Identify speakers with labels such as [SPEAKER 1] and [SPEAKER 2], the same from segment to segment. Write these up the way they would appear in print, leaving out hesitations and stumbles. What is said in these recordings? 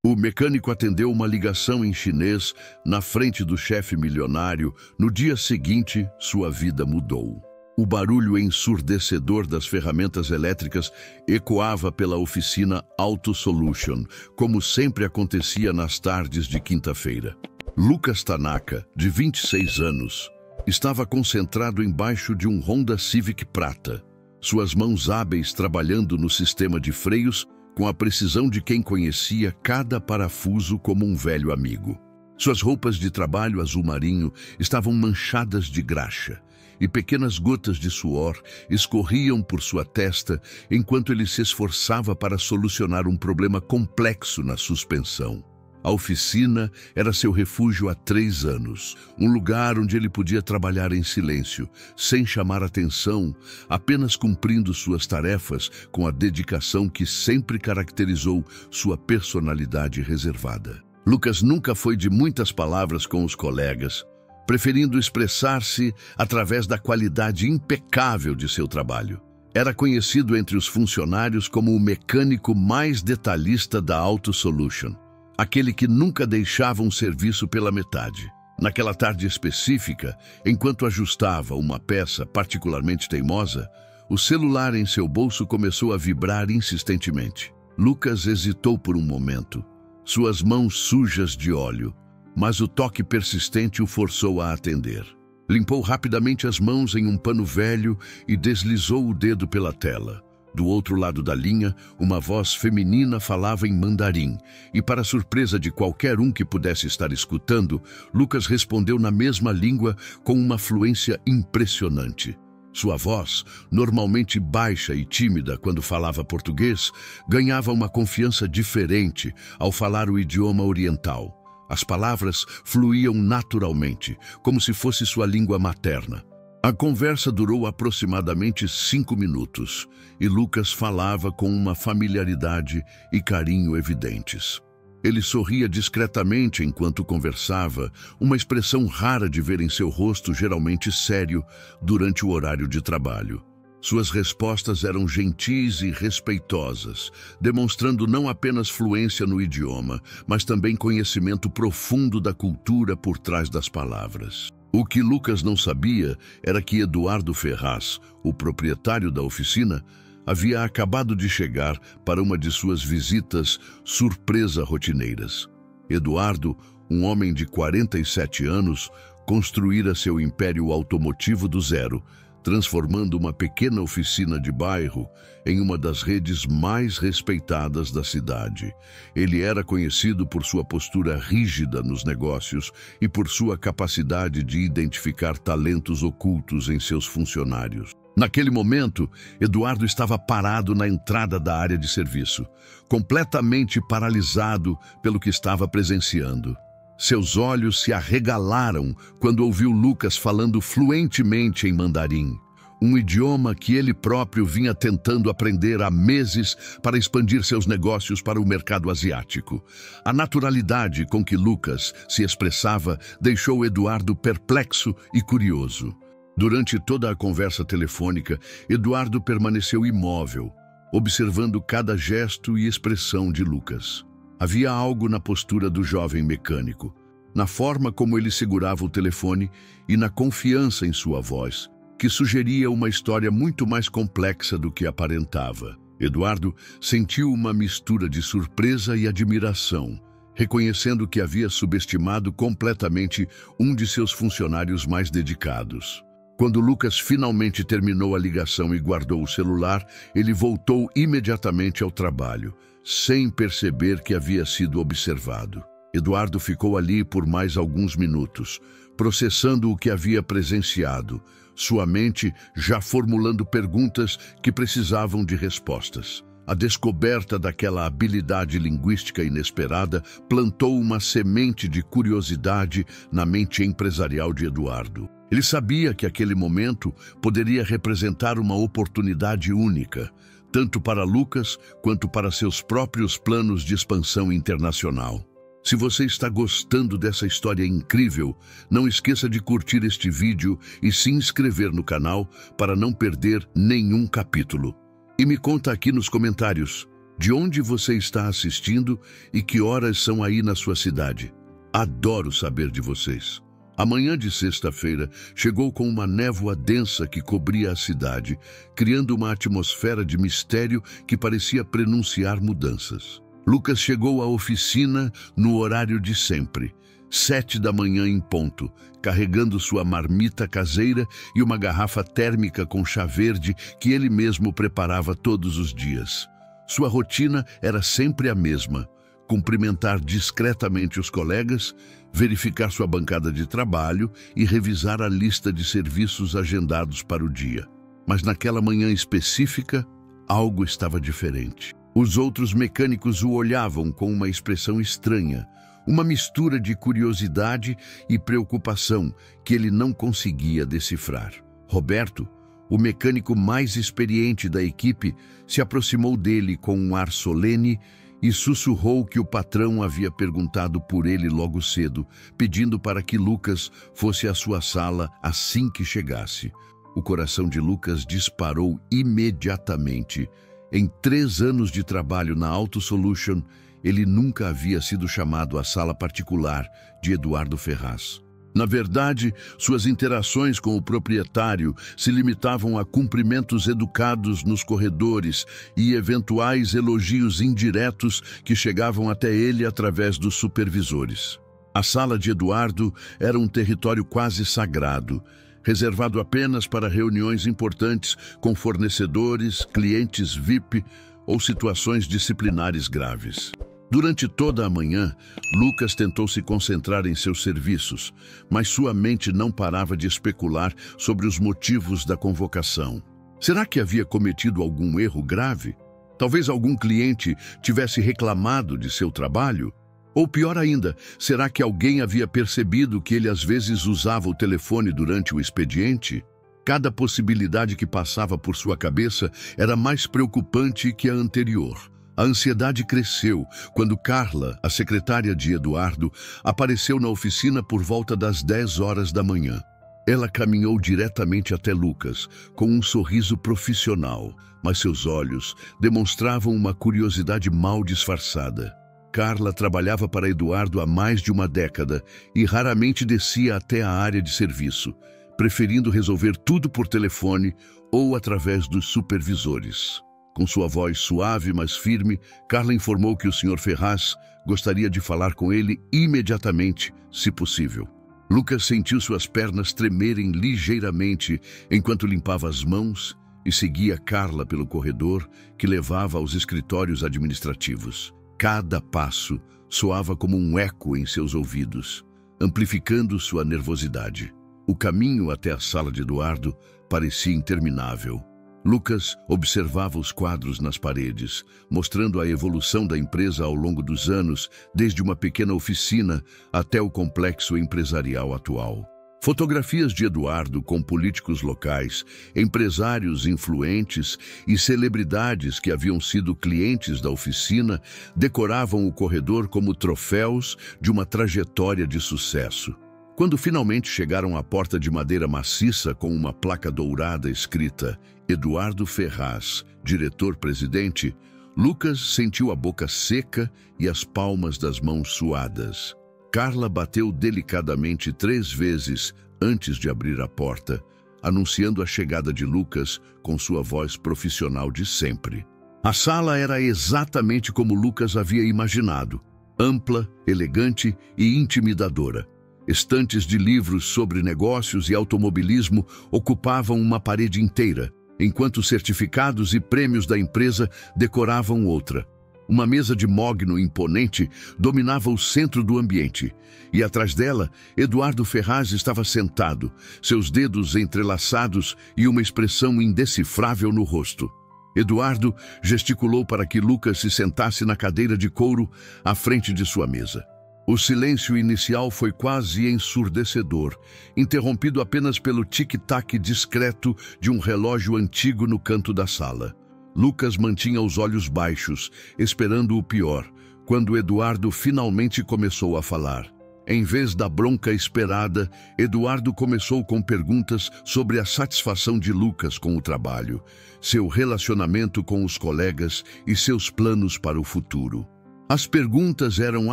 [SPEAKER 1] O mecânico atendeu uma ligação em chinês na frente do chefe milionário. No dia seguinte, sua vida mudou. O barulho ensurdecedor das ferramentas elétricas ecoava pela oficina Auto Solution, como sempre acontecia nas tardes de quinta-feira. Lucas Tanaka, de 26 anos, estava concentrado embaixo de um Honda Civic prata, suas mãos hábeis trabalhando no sistema de freios com a precisão de quem conhecia cada parafuso como um velho amigo. Suas roupas de trabalho azul marinho estavam manchadas de graxa, e pequenas gotas de suor escorriam por sua testa enquanto ele se esforçava para solucionar um problema complexo na suspensão. A oficina era seu refúgio há 3 anos, um lugar onde ele podia trabalhar em silêncio, sem chamar atenção, apenas cumprindo suas tarefas com a dedicação que sempre caracterizou sua personalidade reservada. Lucas nunca foi de muitas palavras com os colegas, preferindo expressar-se através da qualidade impecável de seu trabalho. Era conhecido entre os funcionários como o mecânico mais detalhista da Auto Solution, aquele que nunca deixava um serviço pela metade. Naquela tarde específica, enquanto ajustava uma peça particularmente teimosa, o celular em seu bolso começou a vibrar insistentemente. Lucas hesitou por um momento, suas mãos sujas de óleo, mas o toque persistente o forçou a atender. Limpou rapidamente as mãos em um pano velho e deslizou o dedo pela tela. Do outro lado da linha, uma voz feminina falava em mandarim, e para surpresa de qualquer um que pudesse estar escutando, Lucas respondeu na mesma língua com uma fluência impressionante. Sua voz, normalmente baixa e tímida quando falava português, ganhava uma confiança diferente ao falar o idioma oriental. As palavras fluíam naturalmente, como se fosse sua língua materna. A conversa durou aproximadamente 5 minutos, e Lucas falava com uma familiaridade e carinho evidentes. Ele sorria discretamente enquanto conversava, uma expressão rara de ver em seu rosto, geralmente sério, durante o horário de trabalho. Suas respostas eram gentis e respeitosas, demonstrando não apenas fluência no idioma, mas também conhecimento profundo da cultura por trás das palavras. O que Lucas não sabia era que Eduardo Ferraz, o proprietário da oficina, havia acabado de chegar para uma de suas visitas surpresa rotineiras. Eduardo, um homem de 47 anos, construíra seu império automotivo do zero, transformando uma pequena oficina de bairro em uma das redes mais respeitadas da cidade. Ele era conhecido por sua postura rígida nos negócios e por sua capacidade de identificar talentos ocultos em seus funcionários. Naquele momento, Eduardo estava parado na entrada da área de serviço, completamente paralisado pelo que estava presenciando. Seus olhos se arregalaram quando ouviu Lucas falando fluentemente em mandarim, um idioma que ele próprio vinha tentando aprender há meses para expandir seus negócios para o mercado asiático. A naturalidade com que Lucas se expressava deixou Eduardo perplexo e curioso. Durante toda a conversa telefônica, Eduardo permaneceu imóvel, observando cada gesto e expressão de Lucas. Havia algo na postura do jovem mecânico, na forma como ele segurava o telefone e na confiança em sua voz, que sugeria uma história muito mais complexa do que aparentava. Eduardo sentiu uma mistura de surpresa e admiração, reconhecendo que havia subestimado completamente um de seus funcionários mais dedicados. Quando Lucas finalmente terminou a ligação e guardou o celular, ele voltou imediatamente ao trabalho, sem perceber que havia sido observado. Eduardo ficou ali por mais alguns minutos, processando o que havia presenciado, sua mente já formulando perguntas que precisavam de respostas. A descoberta daquela habilidade linguística inesperada plantou uma semente de curiosidade na mente empresarial de Eduardo. Ele sabia que aquele momento poderia representar uma oportunidade única, tanto para Lucas quanto para seus próprios planos de expansão internacional. Se você está gostando dessa história incrível, não esqueça de curtir este vídeo e se inscrever no canal para não perder nenhum capítulo. E me conta aqui nos comentários, De onde você está assistindo e que horas são aí na sua cidade? Adoro saber de vocês. A manhã de sexta-feira chegou com uma névoa densa que cobria a cidade, criando uma atmosfera de mistério que parecia prenunciar mudanças. Lucas chegou à oficina no horário de sempre, 7 da manhã em ponto, carregando sua marmita caseira e uma garrafa térmica com chá verde que ele mesmo preparava todos os dias. Sua rotina era sempre a mesma: cumprimentar discretamente os colegas, verificar sua bancada de trabalho e revisar a lista de serviços agendados para o dia. Mas naquela manhã específica, algo estava diferente. Os outros mecânicos o olhavam com uma expressão estranha, uma mistura de curiosidade e preocupação que ele não conseguia decifrar. Roberto, o mecânico mais experiente da equipe, se aproximou dele com um ar solene e sussurrou que o patrão havia perguntado por ele logo cedo, pedindo para que Lucas fosse à sua sala assim que chegasse. O coração de Lucas disparou imediatamente. Em 3 anos de trabalho na Auto Solution, ele nunca havia sido chamado à sala particular de Eduardo Ferraz. Na verdade, suas interações com o proprietário se limitavam a cumprimentos educados nos corredores e eventuais elogios indiretos que chegavam até ele através dos supervisores. A sala de Eduardo era um território quase sagrado, reservado apenas para reuniões importantes com fornecedores, clientes VIP ou situações disciplinares graves. Durante toda a manhã, Lucas tentou se concentrar em seus serviços, mas sua mente não parava de especular sobre os motivos da convocação. Será que havia cometido algum erro grave? Talvez algum cliente tivesse reclamado de seu trabalho? Ou pior ainda, será que alguém havia percebido que ele às vezes usava o telefone durante o expediente? Cada possibilidade que passava por sua cabeça era mais preocupante que a anterior. A ansiedade cresceu quando Carla, a secretária de Eduardo, apareceu na oficina por volta das 10 horas da manhã. Ela caminhou diretamente até Lucas, com um sorriso profissional, mas seus olhos demonstravam uma curiosidade mal disfarçada. Carla trabalhava para Eduardo há mais de uma década e raramente descia até a área de serviço, preferindo resolver tudo por telefone ou através dos supervisores. Com sua voz suave, mas firme, Carla informou que o Sr. Ferraz gostaria de falar com ele imediatamente, se possível. Lucas sentiu suas pernas tremerem ligeiramente enquanto limpava as mãos e seguia Carla pelo corredor que levava aos escritórios administrativos. Cada passo soava como um eco em seus ouvidos, amplificando sua nervosidade. O caminho até a sala de Eduardo parecia interminável. Lucas observava os quadros nas paredes, mostrando a evolução da empresa ao longo dos anos, desde uma pequena oficina até o complexo empresarial atual. Fotografias de Eduardo com políticos locais, empresários influentes e celebridades que haviam sido clientes da oficina decoravam o corredor como troféus de uma trajetória de sucesso. Quando finalmente chegaram à porta de madeira maciça com uma placa dourada escrita Eduardo Ferraz, diretor-presidente, Lucas sentiu a boca seca e as palmas das mãos suadas. Carla bateu delicadamente 3 vezes antes de abrir a porta, anunciando a chegada de Lucas com sua voz profissional de sempre. A sala era exatamente como Lucas havia imaginado, ampla, elegante e intimidadora. Estantes de livros sobre negócios e automobilismo ocupavam uma parede inteira, enquanto certificados e prêmios da empresa decoravam outra. Uma mesa de mogno imponente dominava o centro do ambiente, e atrás dela, Eduardo Ferraz estava sentado, seus dedos entrelaçados e uma expressão indecifrável no rosto. Eduardo gesticulou para que Lucas se sentasse na cadeira de couro à frente de sua mesa. O silêncio inicial foi quase ensurdecedor, interrompido apenas pelo tic-tac discreto de um relógio antigo no canto da sala. Lucas mantinha os olhos baixos, esperando o pior, quando Eduardo finalmente começou a falar. Em vez da bronca esperada, Eduardo começou com perguntas sobre a satisfação de Lucas com o trabalho, seu relacionamento com os colegas e seus planos para o futuro. As perguntas eram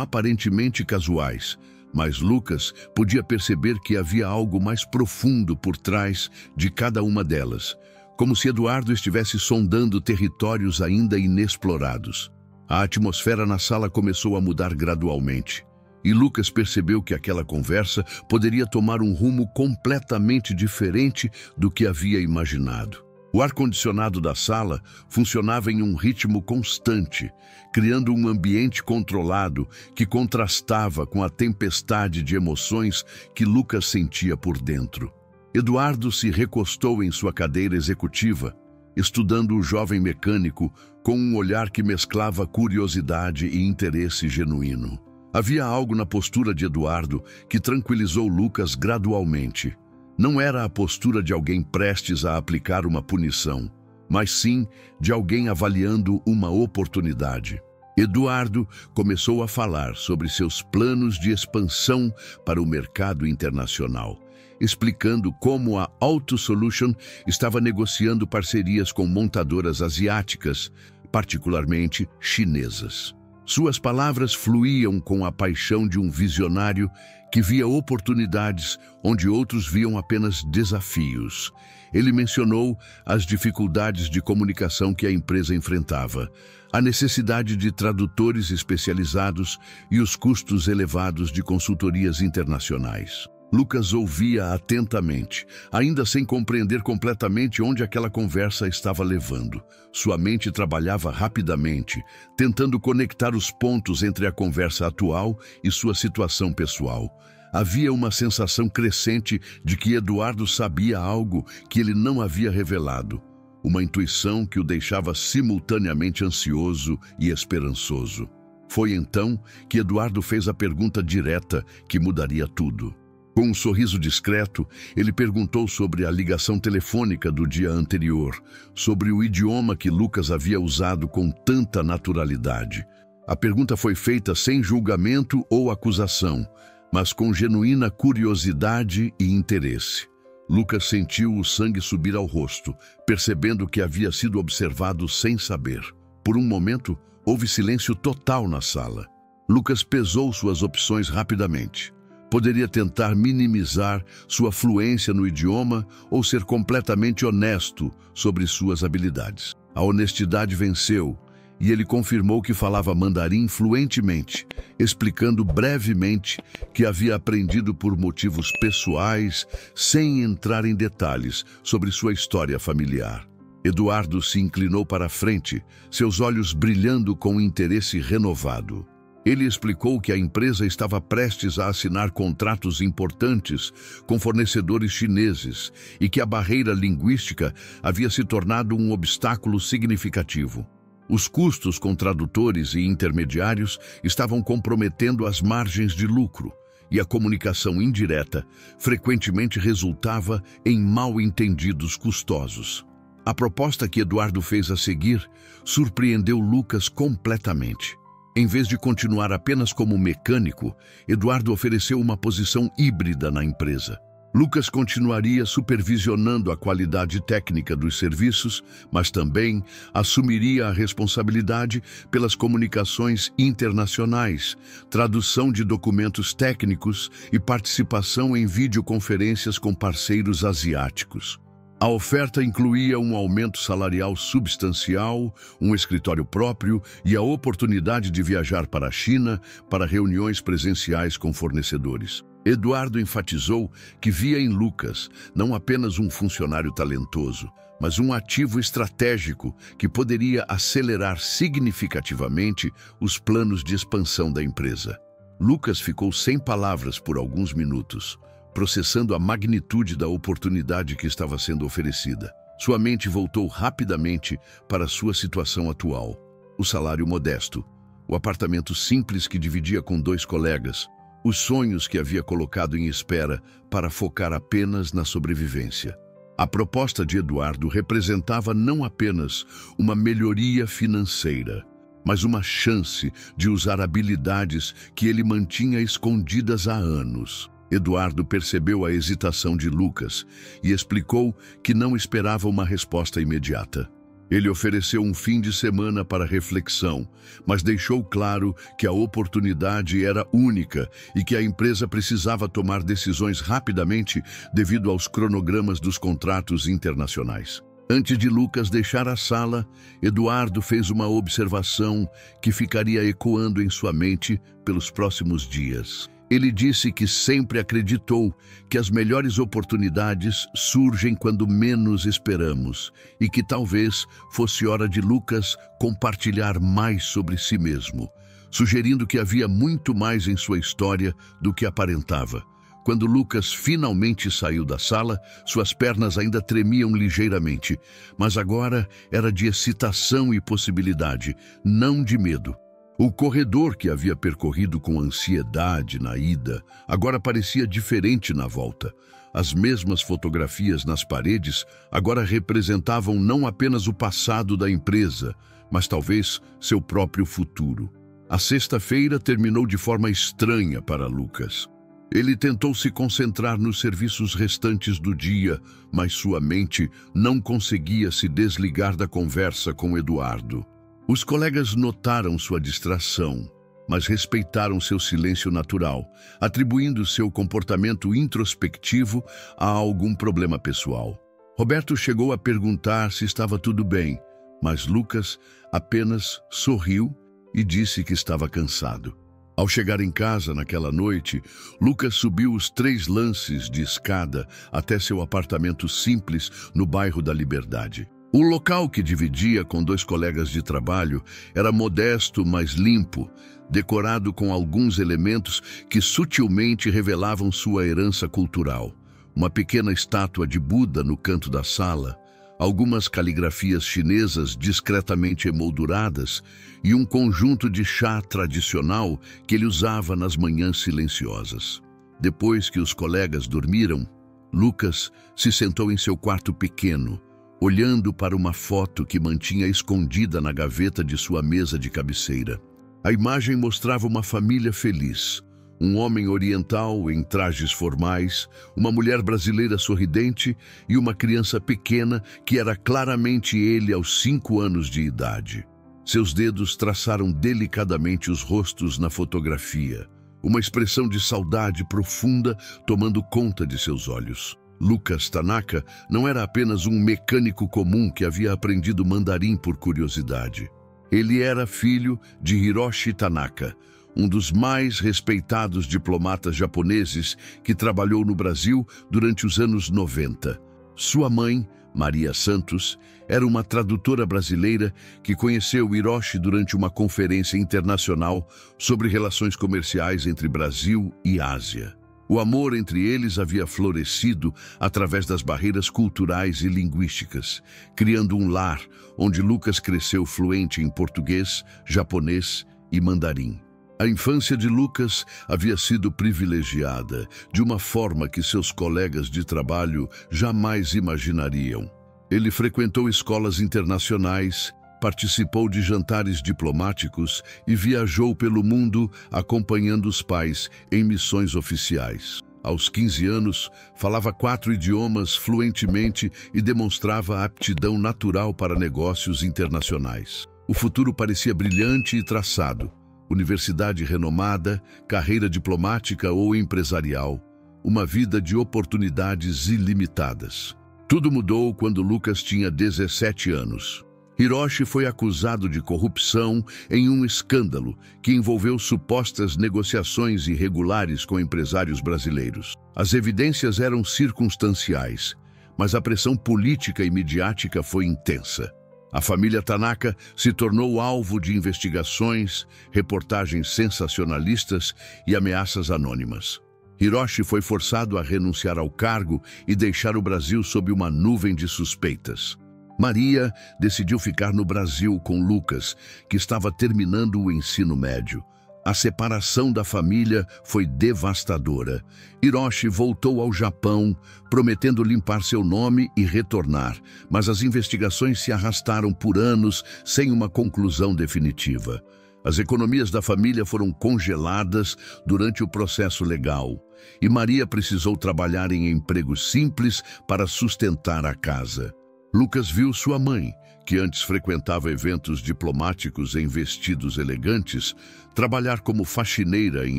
[SPEAKER 1] aparentemente casuais, mas Lucas podia perceber que havia algo mais profundo por trás de cada uma delas, como se Eduardo estivesse sondando territórios ainda inexplorados. A atmosfera na sala começou a mudar gradualmente, e Lucas percebeu que aquela conversa poderia tomar um rumo completamente diferente do que havia imaginado. O ar-condicionado da sala funcionava em um ritmo constante, criando um ambiente controlado que contrastava com a tempestade de emoções que Lucas sentia por dentro. Eduardo se recostou em sua cadeira executiva, estudando o jovem mecânico com um olhar que mesclava curiosidade e interesse genuíno. Havia algo na postura de Eduardo que tranquilizou Lucas gradualmente. Não era a postura de alguém prestes a aplicar uma punição, mas sim de alguém avaliando uma oportunidade. Eduardo começou a falar sobre seus planos de expansão para o mercado internacional, explicando como a Auto Solution estava negociando parcerias com montadoras asiáticas, particularmente chinesas. Suas palavras fluíam com a paixão de um visionário que via oportunidades onde outros viam apenas desafios. Ele mencionou as dificuldades de comunicação que a empresa enfrentava, a necessidade de tradutores especializados e os custos elevados de consultorias internacionais. Lucas ouvia atentamente, ainda sem compreender completamente onde aquela conversa estava levando. Sua mente trabalhava rapidamente, tentando conectar os pontos entre a conversa atual e sua situação pessoal. Havia uma sensação crescente de que Eduardo sabia algo que ele não havia revelado. Uma intuição que o deixava simultaneamente ansioso e esperançoso. Foi então que Eduardo fez a pergunta direta que mudaria tudo. Com um sorriso discreto, ele perguntou sobre a ligação telefônica do dia anterior, sobre o idioma que Lucas havia usado com tanta naturalidade. A pergunta foi feita sem julgamento ou acusação, mas com genuína curiosidade e interesse. Lucas sentiu o sangue subir ao rosto, percebendo que havia sido observado sem saber. Por um momento, houve silêncio total na sala. Lucas pesou suas opções rapidamente. Poderia tentar minimizar sua fluência no idioma ou ser completamente honesto sobre suas habilidades. A honestidade venceu e ele confirmou que falava mandarim fluentemente, explicando brevemente que havia aprendido por motivos pessoais, sem entrar em detalhes sobre sua história familiar. Eduardo se inclinou para a frente, seus olhos brilhando com interesse renovado. Ele explicou que a empresa estava prestes a assinar contratos importantes com fornecedores chineses e que a barreira linguística havia se tornado um obstáculo significativo. Os custos com tradutores e intermediários estavam comprometendo as margens de lucro, e a comunicação indireta frequentemente resultava em mal-entendidos custosos. A proposta que Eduardo fez a seguir surpreendeu Lucas completamente. Em vez de continuar apenas como mecânico, Eduardo ofereceu uma posição híbrida na empresa. Lucas continuaria supervisionando a qualidade técnica dos serviços, mas também assumiria a responsabilidade pelas comunicações internacionais, tradução de documentos técnicos e participação em videoconferências com parceiros asiáticos. A oferta incluía um aumento salarial substancial, um escritório próprio e a oportunidade de viajar para a China para reuniões presenciais com fornecedores. Eduardo enfatizou que via em Lucas não apenas um funcionário talentoso, mas um ativo estratégico que poderia acelerar significativamente os planos de expansão da empresa. Lucas ficou sem palavras por alguns minutos, processando a magnitude da oportunidade que estava sendo oferecida. Sua mente voltou rapidamente para sua situação atual. O salário modesto, o apartamento simples que dividia com 2 colegas, os sonhos que havia colocado em espera para focar apenas na sobrevivência. A proposta de Eduardo representava não apenas uma melhoria financeira, mas uma chance de usar habilidades que ele mantinha escondidas há anos. Eduardo percebeu a hesitação de Lucas e explicou que não esperava uma resposta imediata. Ele ofereceu um fim de semana para reflexão, mas deixou claro que a oportunidade era única e que a empresa precisava tomar decisões rapidamente devido aos cronogramas dos contratos internacionais. Antes de Lucas deixar a sala, Eduardo fez uma observação que ficaria ecoando em sua mente pelos próximos dias. Ele disse que sempre acreditou que as melhores oportunidades surgem quando menos esperamos e que talvez fosse hora de Lucas compartilhar mais sobre si mesmo, sugerindo que havia muito mais em sua história do que aparentava. Quando Lucas finalmente saiu da sala, suas pernas ainda tremiam ligeiramente, mas agora era de excitação e possibilidade, não de medo. O corredor que havia percorrido com ansiedade na ida agora parecia diferente na volta. As mesmas fotografias nas paredes agora representavam não apenas o passado da empresa, mas talvez seu próprio futuro. A sexta-feira terminou de forma estranha para Lucas. Ele tentou se concentrar nos serviços restantes do dia, mas sua mente não conseguia se desligar da conversa com Eduardo. Os colegas notaram sua distração, mas respeitaram seu silêncio natural, atribuindo seu comportamento introspectivo a algum problema pessoal. Roberto chegou a perguntar se estava tudo bem, mas Lucas apenas sorriu e disse que estava cansado. Ao chegar em casa naquela noite, Lucas subiu os 3 lances de escada até seu apartamento simples no bairro da Liberdade. O local que dividia com 2 colegas de trabalho era modesto, mas limpo, decorado com alguns elementos que sutilmente revelavam sua herança cultural. Uma pequena estátua de Buda no canto da sala, algumas caligrafias chinesas discretamente emolduradas e um conjunto de chá tradicional que ele usava nas manhãs silenciosas. Depois que os colegas dormiram, Lucas se sentou em seu quarto pequeno, olhando para uma foto que mantinha escondida na gaveta de sua mesa de cabeceira. A imagem mostrava uma família feliz, um homem oriental em trajes formais, uma mulher brasileira sorridente e uma criança pequena que era claramente ele aos 5 anos de idade. Seus dedos traçaram delicadamente os rostos na fotografia, uma expressão de saudade profunda tomando conta de seus olhos. Lucas Tanaka não era apenas um mecânico comum que havia aprendido mandarim por curiosidade. Ele era filho de Hiroshi Tanaka, um dos mais respeitados diplomatas japoneses que trabalhou no Brasil durante os anos 90. Sua mãe, Maria Santos, era uma tradutora brasileira que conheceu Hiroshi durante uma conferência internacional sobre relações comerciais entre Brasil e Ásia. O amor entre eles havia florescido através das barreiras culturais e linguísticas, criando um lar onde Lucas cresceu fluente em português, japonês e mandarim. A infância de Lucas havia sido privilegiada de uma forma que seus colegas de trabalho jamais imaginariam. Ele frequentou escolas internacionais, participou de jantares diplomáticos e viajou pelo mundo acompanhando os pais em missões oficiais. Aos 15 anos, falava 4 idiomas fluentemente e demonstrava aptidão natural para negócios internacionais. O futuro parecia brilhante e traçado. Universidade renomada, carreira diplomática ou empresarial, uma vida de oportunidades ilimitadas. Tudo mudou quando Lucas tinha 17 anos. Hiroshi foi acusado de corrupção em um escândalo que envolveu supostas negociações irregulares com empresários brasileiros. As evidências eram circunstanciais, mas a pressão política e midiática foi intensa. A família Tanaka se tornou alvo de investigações, reportagens sensacionalistas e ameaças anônimas. Hiroshi foi forçado a renunciar ao cargo e deixar o Brasil sob uma nuvem de suspeitas. Maria decidiu ficar no Brasil com Lucas, que estava terminando o ensino médio. A separação da família foi devastadora. Hiroshi voltou ao Japão, prometendo limpar seu nome e retornar, mas as investigações se arrastaram por anos sem uma conclusão definitiva. As economias da família foram congeladas durante o processo legal, e Maria precisou trabalhar em empregos simples para sustentar a casa. Lucas viu sua mãe, que antes frequentava eventos diplomáticos em vestidos elegantes, trabalhar como faxineira em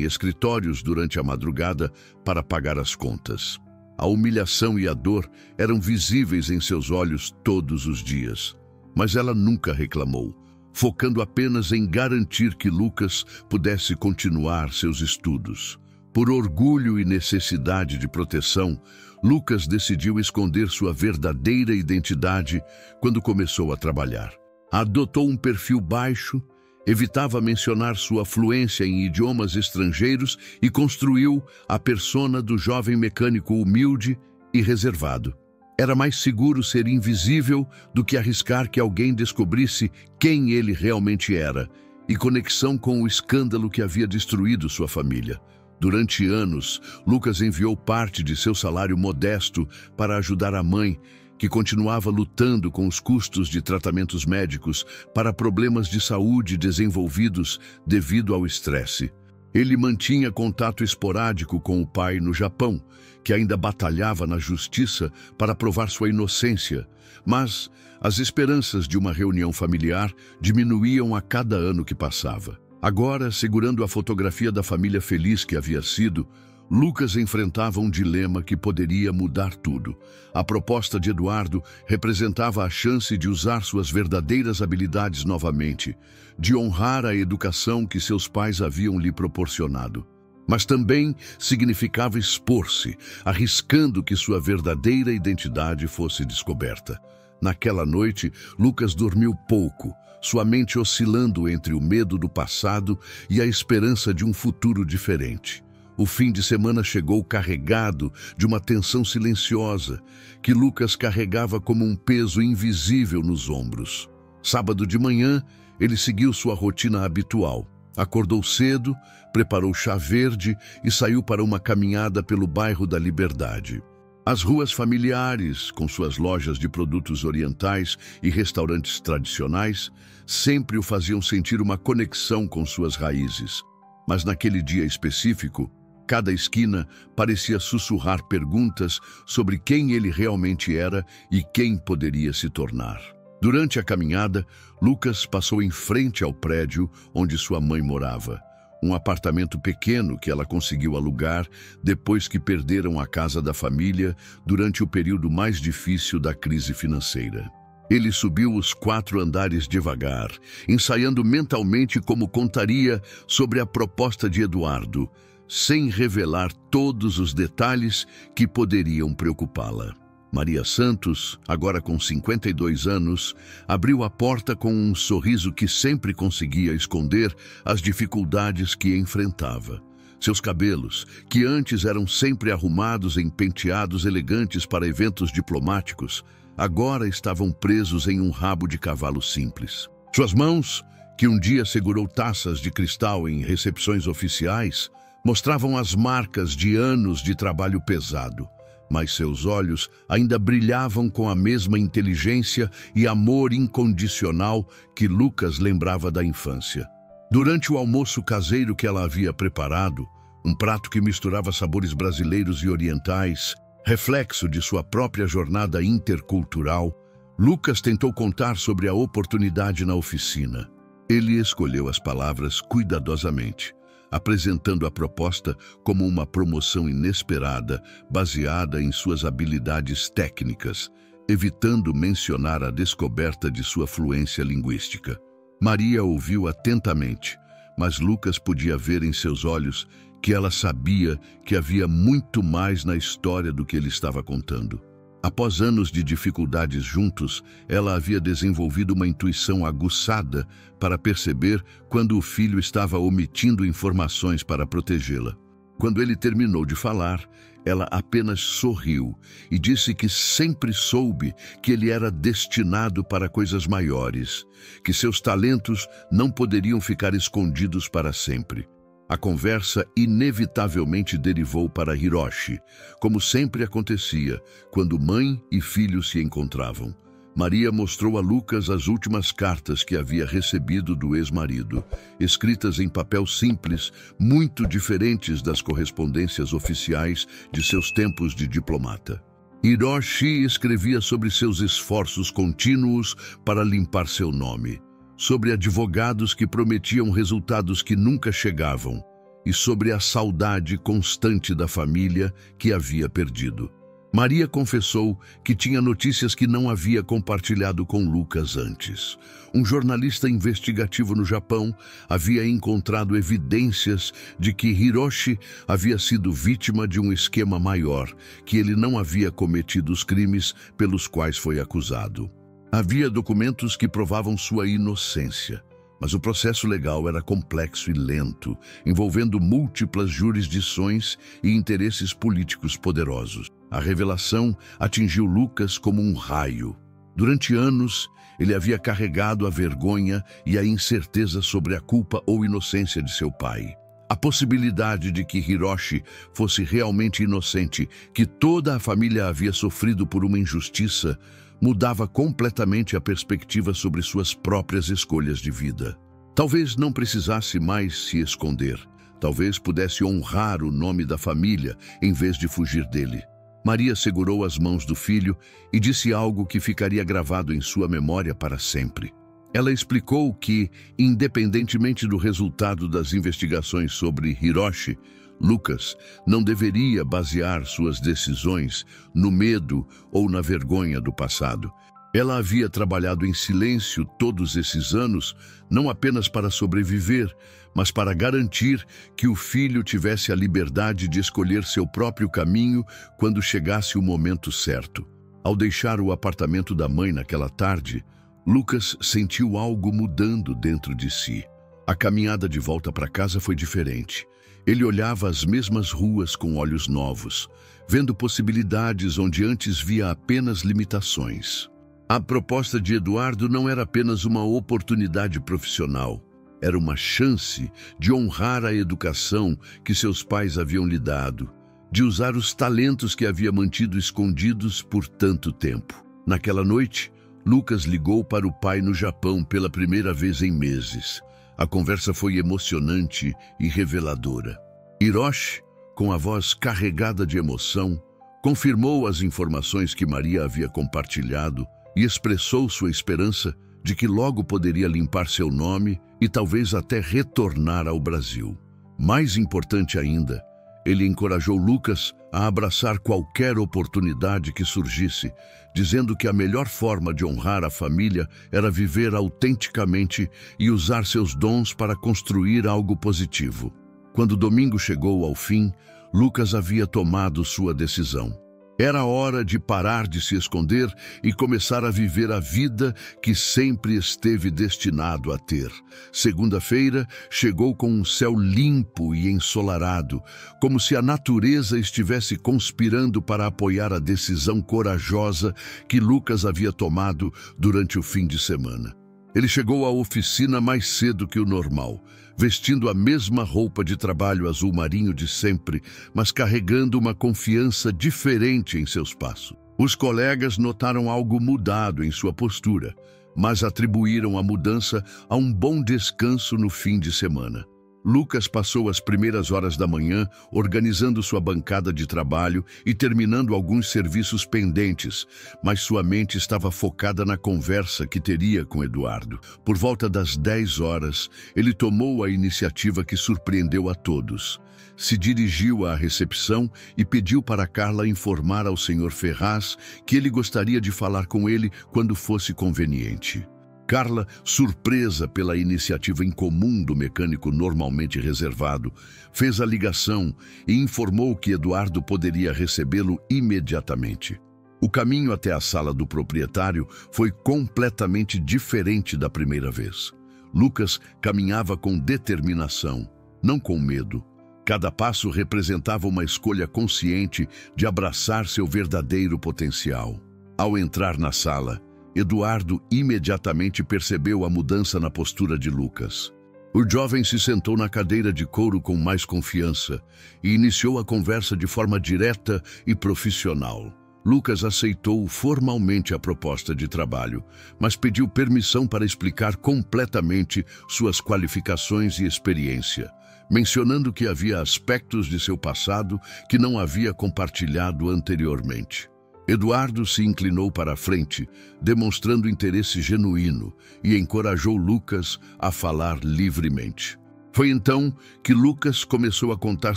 [SPEAKER 1] escritórios durante a madrugada para pagar as contas. A humilhação e a dor eram visíveis em seus olhos todos os dias, mas ela nunca reclamou, focando apenas em garantir que Lucas pudesse continuar seus estudos. Por orgulho e necessidade de proteção, Lucas decidiu esconder sua verdadeira identidade quando começou a trabalhar. Adotou um perfil baixo, evitava mencionar sua fluência em idiomas estrangeiros e construiu a persona do jovem mecânico humilde e reservado. Era mais seguro ser invisível do que arriscar que alguém descobrisse quem ele realmente era, e conexão com o escândalo que havia destruído sua família. Durante anos, Lucas enviou parte de seu salário modesto para ajudar a mãe, que continuava lutando com os custos de tratamentos médicos para problemas de saúde desenvolvidos devido ao estresse. Ele mantinha contato esporádico com o pai no Japão, que ainda batalhava na justiça para provar sua inocência, mas as esperanças de uma reunião familiar diminuíam a cada ano que passava. Agora, segurando a fotografia da família feliz que havia sido, Lucas enfrentava um dilema que poderia mudar tudo. A proposta de Eduardo representava a chance de usar suas verdadeiras habilidades novamente, de honrar a educação que seus pais haviam lhe proporcionado. Mas também significava expor-se, arriscando que sua verdadeira identidade fosse descoberta. Naquela noite, Lucas dormiu pouco, sua mente oscilando entre o medo do passado e a esperança de um futuro diferente. O fim de semana chegou carregado de uma tensão silenciosa que Lucas carregava como um peso invisível nos ombros. Sábado de manhã, ele seguiu sua rotina habitual. Acordou cedo, preparou chá verde e saiu para uma caminhada pelo bairro da Liberdade. As ruas familiares, com suas lojas de produtos orientais e restaurantes tradicionais, sempre o faziam sentir uma conexão com suas raízes. Mas naquele dia específico, cada esquina parecia sussurrar perguntas sobre quem ele realmente era e quem poderia se tornar. Durante a caminhada, Lucas passou em frente ao prédio onde sua mãe morava. Um apartamento pequeno que ela conseguiu alugar depois que perderam a casa da família durante o período mais difícil da crise financeira. Ele subiu os 4 andares devagar, ensaiando mentalmente como contaria sobre a proposta de Eduardo, sem revelar todos os detalhes que poderiam preocupá-la. Maria Santos, agora com 52 anos, abriu a porta com um sorriso que sempre conseguia esconder as dificuldades que enfrentava. Seus cabelos, que antes eram sempre arrumados em penteados elegantes para eventos diplomáticos, agora estavam presos em um rabo de cavalo simples. Suas mãos, que um dia segurou taças de cristal em recepções oficiais, mostravam as marcas de anos de trabalho pesado. Mas seus olhos ainda brilhavam com a mesma inteligência e amor incondicional que Lucas lembrava da infância. Durante o almoço caseiro que ela havia preparado, um prato que misturava sabores brasileiros e orientais, reflexo de sua própria jornada intercultural, Lucas tentou contar sobre a oportunidade na oficina. Ele escolheu as palavras cuidadosamente, apresentando a proposta como uma promoção inesperada, baseada em suas habilidades técnicas, evitando mencionar a descoberta de sua fluência linguística. Maria ouviu atentamente, mas Lucas podia ver em seus olhos que ela sabia que havia muito mais na história do que ele estava contando. Após anos de dificuldades juntos, ela havia desenvolvido uma intuição aguçada para perceber quando o filho estava omitindo informações para protegê-la. Quando ele terminou de falar, ela apenas sorriu e disse que sempre soube que ele era destinado para coisas maiores, que seus talentos não poderiam ficar escondidos para sempre. A conversa inevitavelmente derivou para Hiroshi, como sempre acontecia quando mãe e filho se encontravam. Maria mostrou a Lucas as últimas cartas que havia recebido do ex-marido, escritas em papel simples, muito diferentes das correspondências oficiais de seus tempos de diplomata. Hiroshi escrevia sobre seus esforços contínuos para limpar seu nome, sobre advogados que prometiam resultados que nunca chegavam e sobre a saudade constante da família que havia perdido. Maria confessou que tinha notícias que não havia compartilhado com Lucas antes. Um jornalista investigativo no Japão havia encontrado evidências de que Hiroshi havia sido vítima de um esquema maior, que ele não havia cometido os crimes pelos quais foi acusado. Havia documentos que provavam sua inocência, mas o processo legal era complexo e lento, envolvendo múltiplas jurisdições e interesses políticos poderosos. A revelação atingiu Lucas como um raio. Durante anos, ele havia carregado a vergonha e a incerteza sobre a culpa ou inocência de seu pai. A possibilidade de que Hiroshi fosse realmente inocente, que toda a família havia sofrido por uma injustiça, mudava completamente a perspectiva sobre suas próprias escolhas de vida. Talvez não precisasse mais se esconder. Talvez pudesse honrar o nome da família em vez de fugir dele. Maria segurou as mãos do filho e disse algo que ficaria gravado em sua memória para sempre. Ela explicou que, independentemente do resultado das investigações sobre Hiroshi, Lucas não deveria basear suas decisões no medo ou na vergonha do passado. Ela havia trabalhado em silêncio todos esses anos, não apenas para sobreviver, mas para garantir que o filho tivesse a liberdade de escolher seu próprio caminho quando chegasse o momento certo. Ao deixar o apartamento da mãe naquela tarde, Lucas sentiu algo mudando dentro de si. A caminhada de volta para casa foi diferente. Ele olhava as mesmas ruas com olhos novos, vendo possibilidades onde antes via apenas limitações. A proposta de Eduardo não era apenas uma oportunidade profissional, era uma chance de honrar a educação que seus pais haviam lhe dado, de usar os talentos que havia mantido escondidos por tanto tempo. Naquela noite, Lucas ligou para o pai no Japão pela primeira vez em meses. A conversa foi emocionante e reveladora. Hiroshi, com a voz carregada de emoção, confirmou as informações que Maria havia compartilhado e expressou sua esperança de que logo poderia limpar seu nome e talvez até retornar ao Brasil. Mais importante ainda, ele encorajou Lucas a abraçar qualquer oportunidade que surgisse, dizendo que a melhor forma de honrar a família era viver autenticamente e usar seus dons para construir algo positivo. Quando o domingo chegou ao fim, Lucas havia tomado sua decisão. Era hora de parar de se esconder e começar a viver a vida que sempre esteve destinado a ter. Segunda-feira chegou com um céu limpo e ensolarado, como se a natureza estivesse conspirando para apoiar a decisão corajosa que Lucas havia tomado durante o fim de semana. Ele chegou à oficina mais cedo que o normal, vestindo a mesma roupa de trabalho azul marinho de sempre, mas carregando uma confiança diferente em seus passos. Os colegas notaram algo mudado em sua postura, mas atribuíram a mudança a um bom descanso no fim de semana. Lucas passou as primeiras horas da manhã organizando sua bancada de trabalho e terminando alguns serviços pendentes, mas sua mente estava focada na conversa que teria com Eduardo. Por volta das 10 horas, ele tomou a iniciativa que surpreendeu a todos. Se dirigiu à recepção e pediu para Carla informar ao Sr. Ferraz que ele gostaria de falar com ele quando fosse conveniente. Carla, surpresa pela iniciativa incomum do mecânico normalmente reservado, fez a ligação e informou que Eduardo poderia recebê-lo imediatamente. O caminho até a sala do proprietário foi completamente diferente da primeira vez. Lucas caminhava com determinação, não com medo. Cada passo representava uma escolha consciente de abraçar seu verdadeiro potencial. Ao entrar na sala, Eduardo imediatamente percebeu a mudança na postura de Lucas. O jovem se sentou na cadeira de couro com mais confiança e iniciou a conversa de forma direta e profissional. Lucas aceitou formalmente a proposta de trabalho, mas pediu permissão para explicar completamente suas qualificações e experiência, mencionando que havia aspectos de seu passado que não havia compartilhado anteriormente. Eduardo se inclinou para a frente, demonstrando interesse genuíno, e encorajou Lucas a falar livremente. Foi então que Lucas começou a contar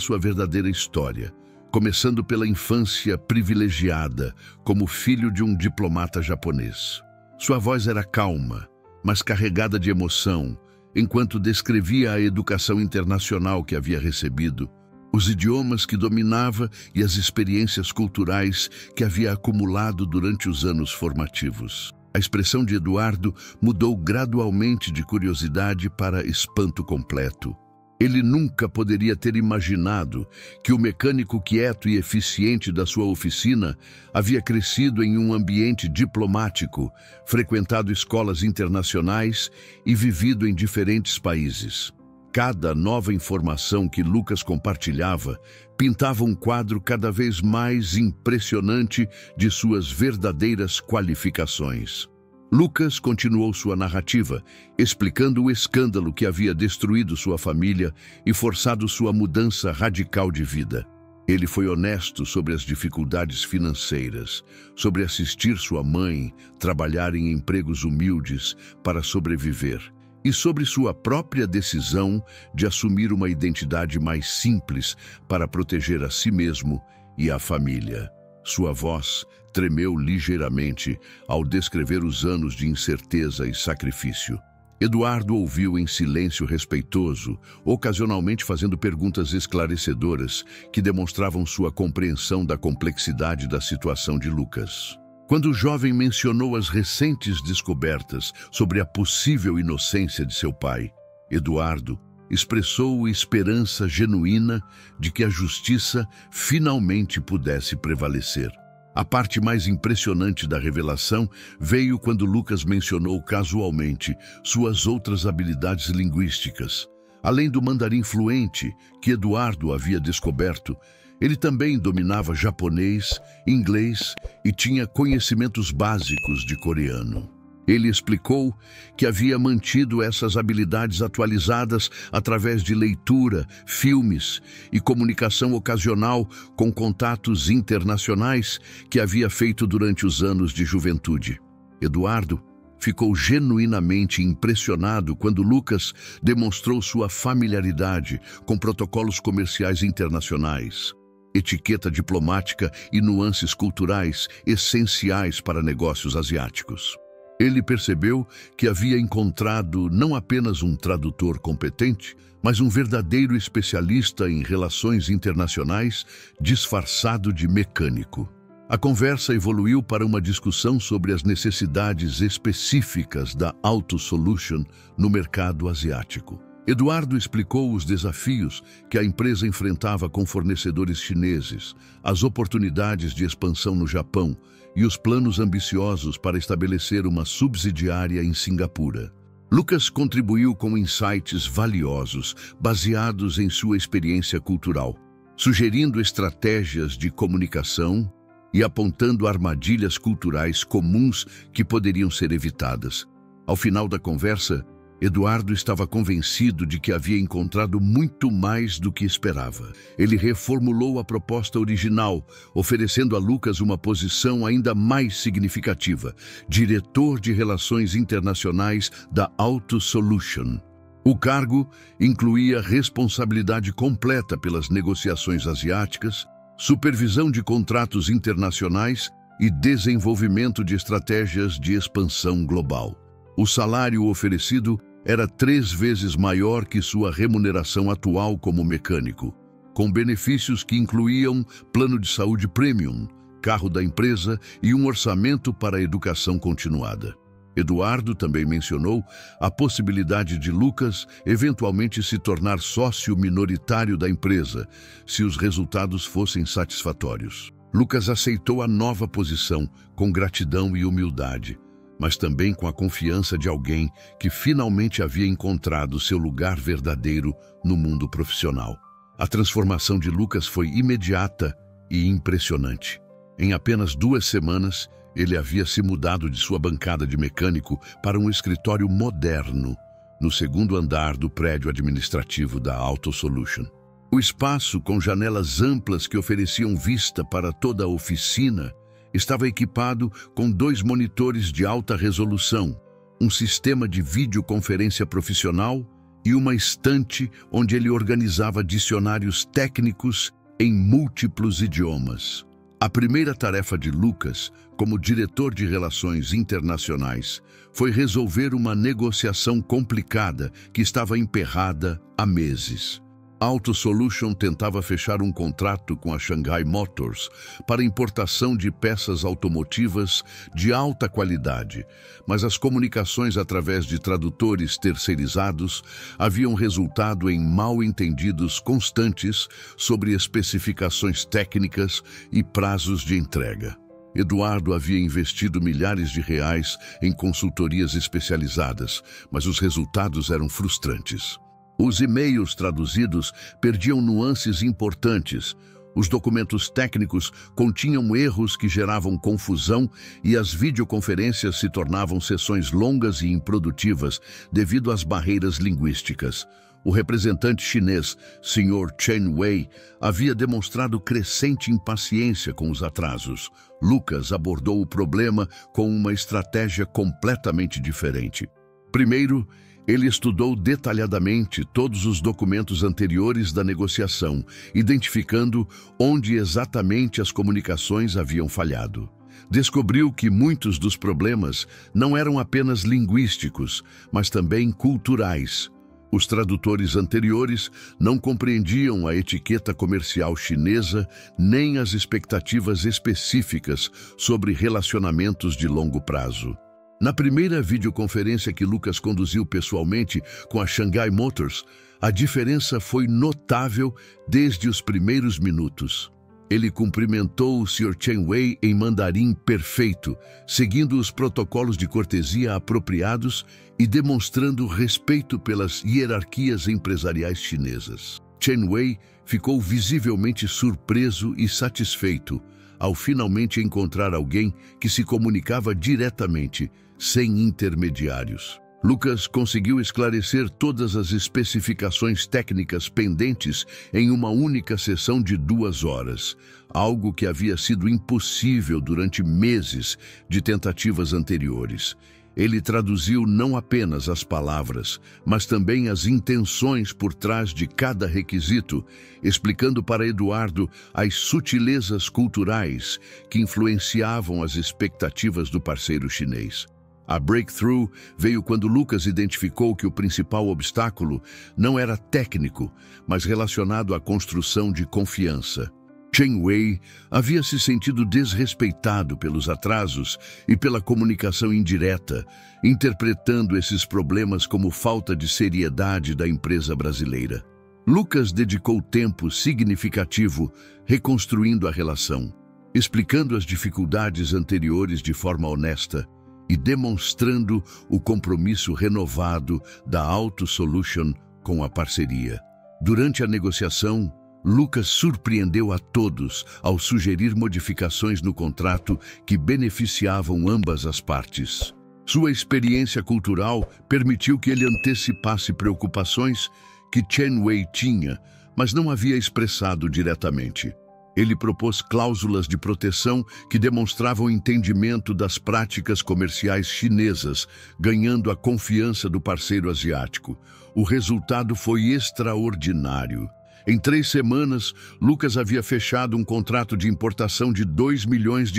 [SPEAKER 1] sua verdadeira história, começando pela infância privilegiada como filho de um diplomata japonês. Sua voz era calma, mas carregada de emoção, enquanto descrevia a educação internacional que havia recebido, os idiomas que dominava e as experiências culturais que havia acumulado durante os anos formativos. A expressão de Eduardo mudou gradualmente de curiosidade para espanto completo. Ele nunca poderia ter imaginado que o mecânico quieto e eficiente da sua oficina havia crescido em um ambiente diplomático, frequentado escolas internacionais e vivido em diferentes países. Cada nova informação que Lucas compartilhava pintava um quadro cada vez mais impressionante de suas verdadeiras qualificações. Lucas continuou sua narrativa, explicando o escândalo que havia destruído sua família e forçado sua mudança radical de vida. Ele foi honesto sobre as dificuldades financeiras, sobre assistir sua mãe trabalhar em empregos humildes para sobreviver, e sobre sua própria decisão de assumir uma identidade mais simples para proteger a si mesmo e a família. Sua voz tremeu ligeiramente ao descrever os anos de incerteza e sacrifício. Eduardo ouviu em silêncio respeitoso, ocasionalmente fazendo perguntas esclarecedoras que demonstravam sua compreensão da complexidade da situação de Lucas. Quando o jovem mencionou as recentes descobertas sobre a possível inocência de seu pai, Eduardo expressou esperança genuína de que a justiça finalmente pudesse prevalecer. A parte mais impressionante da revelação veio quando Lucas mencionou casualmente suas outras habilidades linguísticas. Além do mandarim fluente que Eduardo havia descoberto, ele também dominava japonês, inglês e tinha conhecimentos básicos de coreano. Ele explicou que havia mantido essas habilidades atualizadas através de leitura, filmes e comunicação ocasional com contatos internacionais que havia feito durante os anos de juventude. Eduardo ficou genuinamente impressionado quando Lucas demonstrou sua familiaridade com protocolos comerciais internacionais, etiqueta diplomática e nuances culturais essenciais para negócios asiáticos. Ele percebeu que havia encontrado não apenas um tradutor competente, mas um verdadeiro especialista em relações internacionais disfarçado de mecânico. A conversa evoluiu para uma discussão sobre as necessidades específicas da Auto Solution no mercado asiático. Eduardo explicou os desafios que a empresa enfrentava com fornecedores chineses, as oportunidades de expansão no Japão e os planos ambiciosos para estabelecer uma subsidiária em Singapura. Lucas contribuiu com insights valiosos baseados em sua experiência cultural, sugerindo estratégias de comunicação e apontando armadilhas culturais comuns que poderiam ser evitadas. Ao final da conversa, Eduardo estava convencido de que havia encontrado muito mais do que esperava. Ele reformulou a proposta original, oferecendo a Lucas uma posição ainda mais significativa: diretor de Relações Internacionais da Auto Solution. O cargo incluía responsabilidade completa pelas negociações asiáticas, supervisão de contratos internacionais e desenvolvimento de estratégias de expansão global. O salário oferecido era 3 vezes maior que sua remuneração atual como mecânico, com benefícios que incluíam plano de saúde premium, carro da empresa e um orçamento para a educação continuada. Eduardo também mencionou a possibilidade de Lucas eventualmente se tornar sócio minoritário da empresa, se os resultados fossem satisfatórios. Lucas aceitou a nova posição com gratidão e humildade, mas também com a confiança de alguém que finalmente havia encontrado seu lugar verdadeiro no mundo profissional. A transformação de Lucas foi imediata e impressionante. Em apenas 2 semanas, ele havia se mudado de sua bancada de mecânico para um escritório moderno, no 2º andar do prédio administrativo da Auto Solution. O espaço, com janelas amplas que ofereciam vista para toda a oficina, estava equipado com 2 monitores de alta resolução, um sistema de videoconferência profissional e uma estante onde ele organizava dicionários técnicos em múltiplos idiomas. A primeira tarefa de Lucas, como diretor de relações internacionais, foi resolver uma negociação complicada que estava emperrada há meses. A Auto Solution tentava fechar um contrato com a Shanghai Motors para importação de peças automotivas de alta qualidade, mas as comunicações através de tradutores terceirizados haviam resultado em mal-entendidos constantes sobre especificações técnicas e prazos de entrega. Eduardo havia investido milhares de reais em consultorias especializadas, mas os resultados eram frustrantes. Os e-mails traduzidos perdiam nuances importantes, os documentos técnicos continham erros que geravam confusão e as videoconferências se tornavam sessões longas e improdutivas devido às barreiras linguísticas. O representante chinês, Sr. Chen Wei, havia demonstrado crescente impaciência com os atrasos. Lucas abordou o problema com uma estratégia completamente diferente. Primeiro, ele estudou detalhadamente todos os documentos anteriores da negociação, identificando onde exatamente as comunicações haviam falhado. Descobriu que muitos dos problemas não eram apenas linguísticos, mas também culturais. Os tradutores anteriores não compreendiam a etiqueta comercial chinesa nem as expectativas específicas sobre relacionamentos de longo prazo. Na primeira videoconferência que Lucas conduziu pessoalmente com a Shanghai Motors, a diferença foi notável desde os primeiros minutos. Ele cumprimentou o Sr. Chen Wei em mandarim perfeito, seguindo os protocolos de cortesia apropriados e demonstrando respeito pelas hierarquias empresariais chinesas. Chen Wei ficou visivelmente surpreso e satisfeito ao finalmente encontrar alguém que se comunicava diretamente, sem intermediários. Lucas conseguiu esclarecer todas as especificações técnicas pendentes em uma única sessão de 2 horas, algo que havia sido impossível durante meses de tentativas anteriores. Ele traduziu não apenas as palavras, mas também as intenções por trás de cada requisito, explicando para Eduardo as sutilezas culturais que influenciavam as expectativas do parceiro chinês. A breakthrough veio quando Lucas identificou que o principal obstáculo não era técnico, mas relacionado à construção de confiança. Chen Wei havia se sentido desrespeitado pelos atrasos e pela comunicação indireta, interpretando esses problemas como falta de seriedade da empresa brasileira. Lucas dedicou tempo significativo reconstruindo a relação, explicando as dificuldades anteriores de forma honesta e demonstrando o compromisso renovado da Auto Solution com a parceria. Durante a negociação, Lucas surpreendeu a todos ao sugerir modificações no contrato que beneficiavam ambas as partes. Sua experiência cultural permitiu que ele antecipasse preocupações que Chen Wei tinha, mas não havia expressado diretamente. Ele propôs cláusulas de proteção que demonstravam entendimento das práticas comerciais chinesas, ganhando a confiança do parceiro asiático. O resultado foi extraordinário. Em 3 semanas, Lucas havia fechado um contrato de importação de R$2 milhões,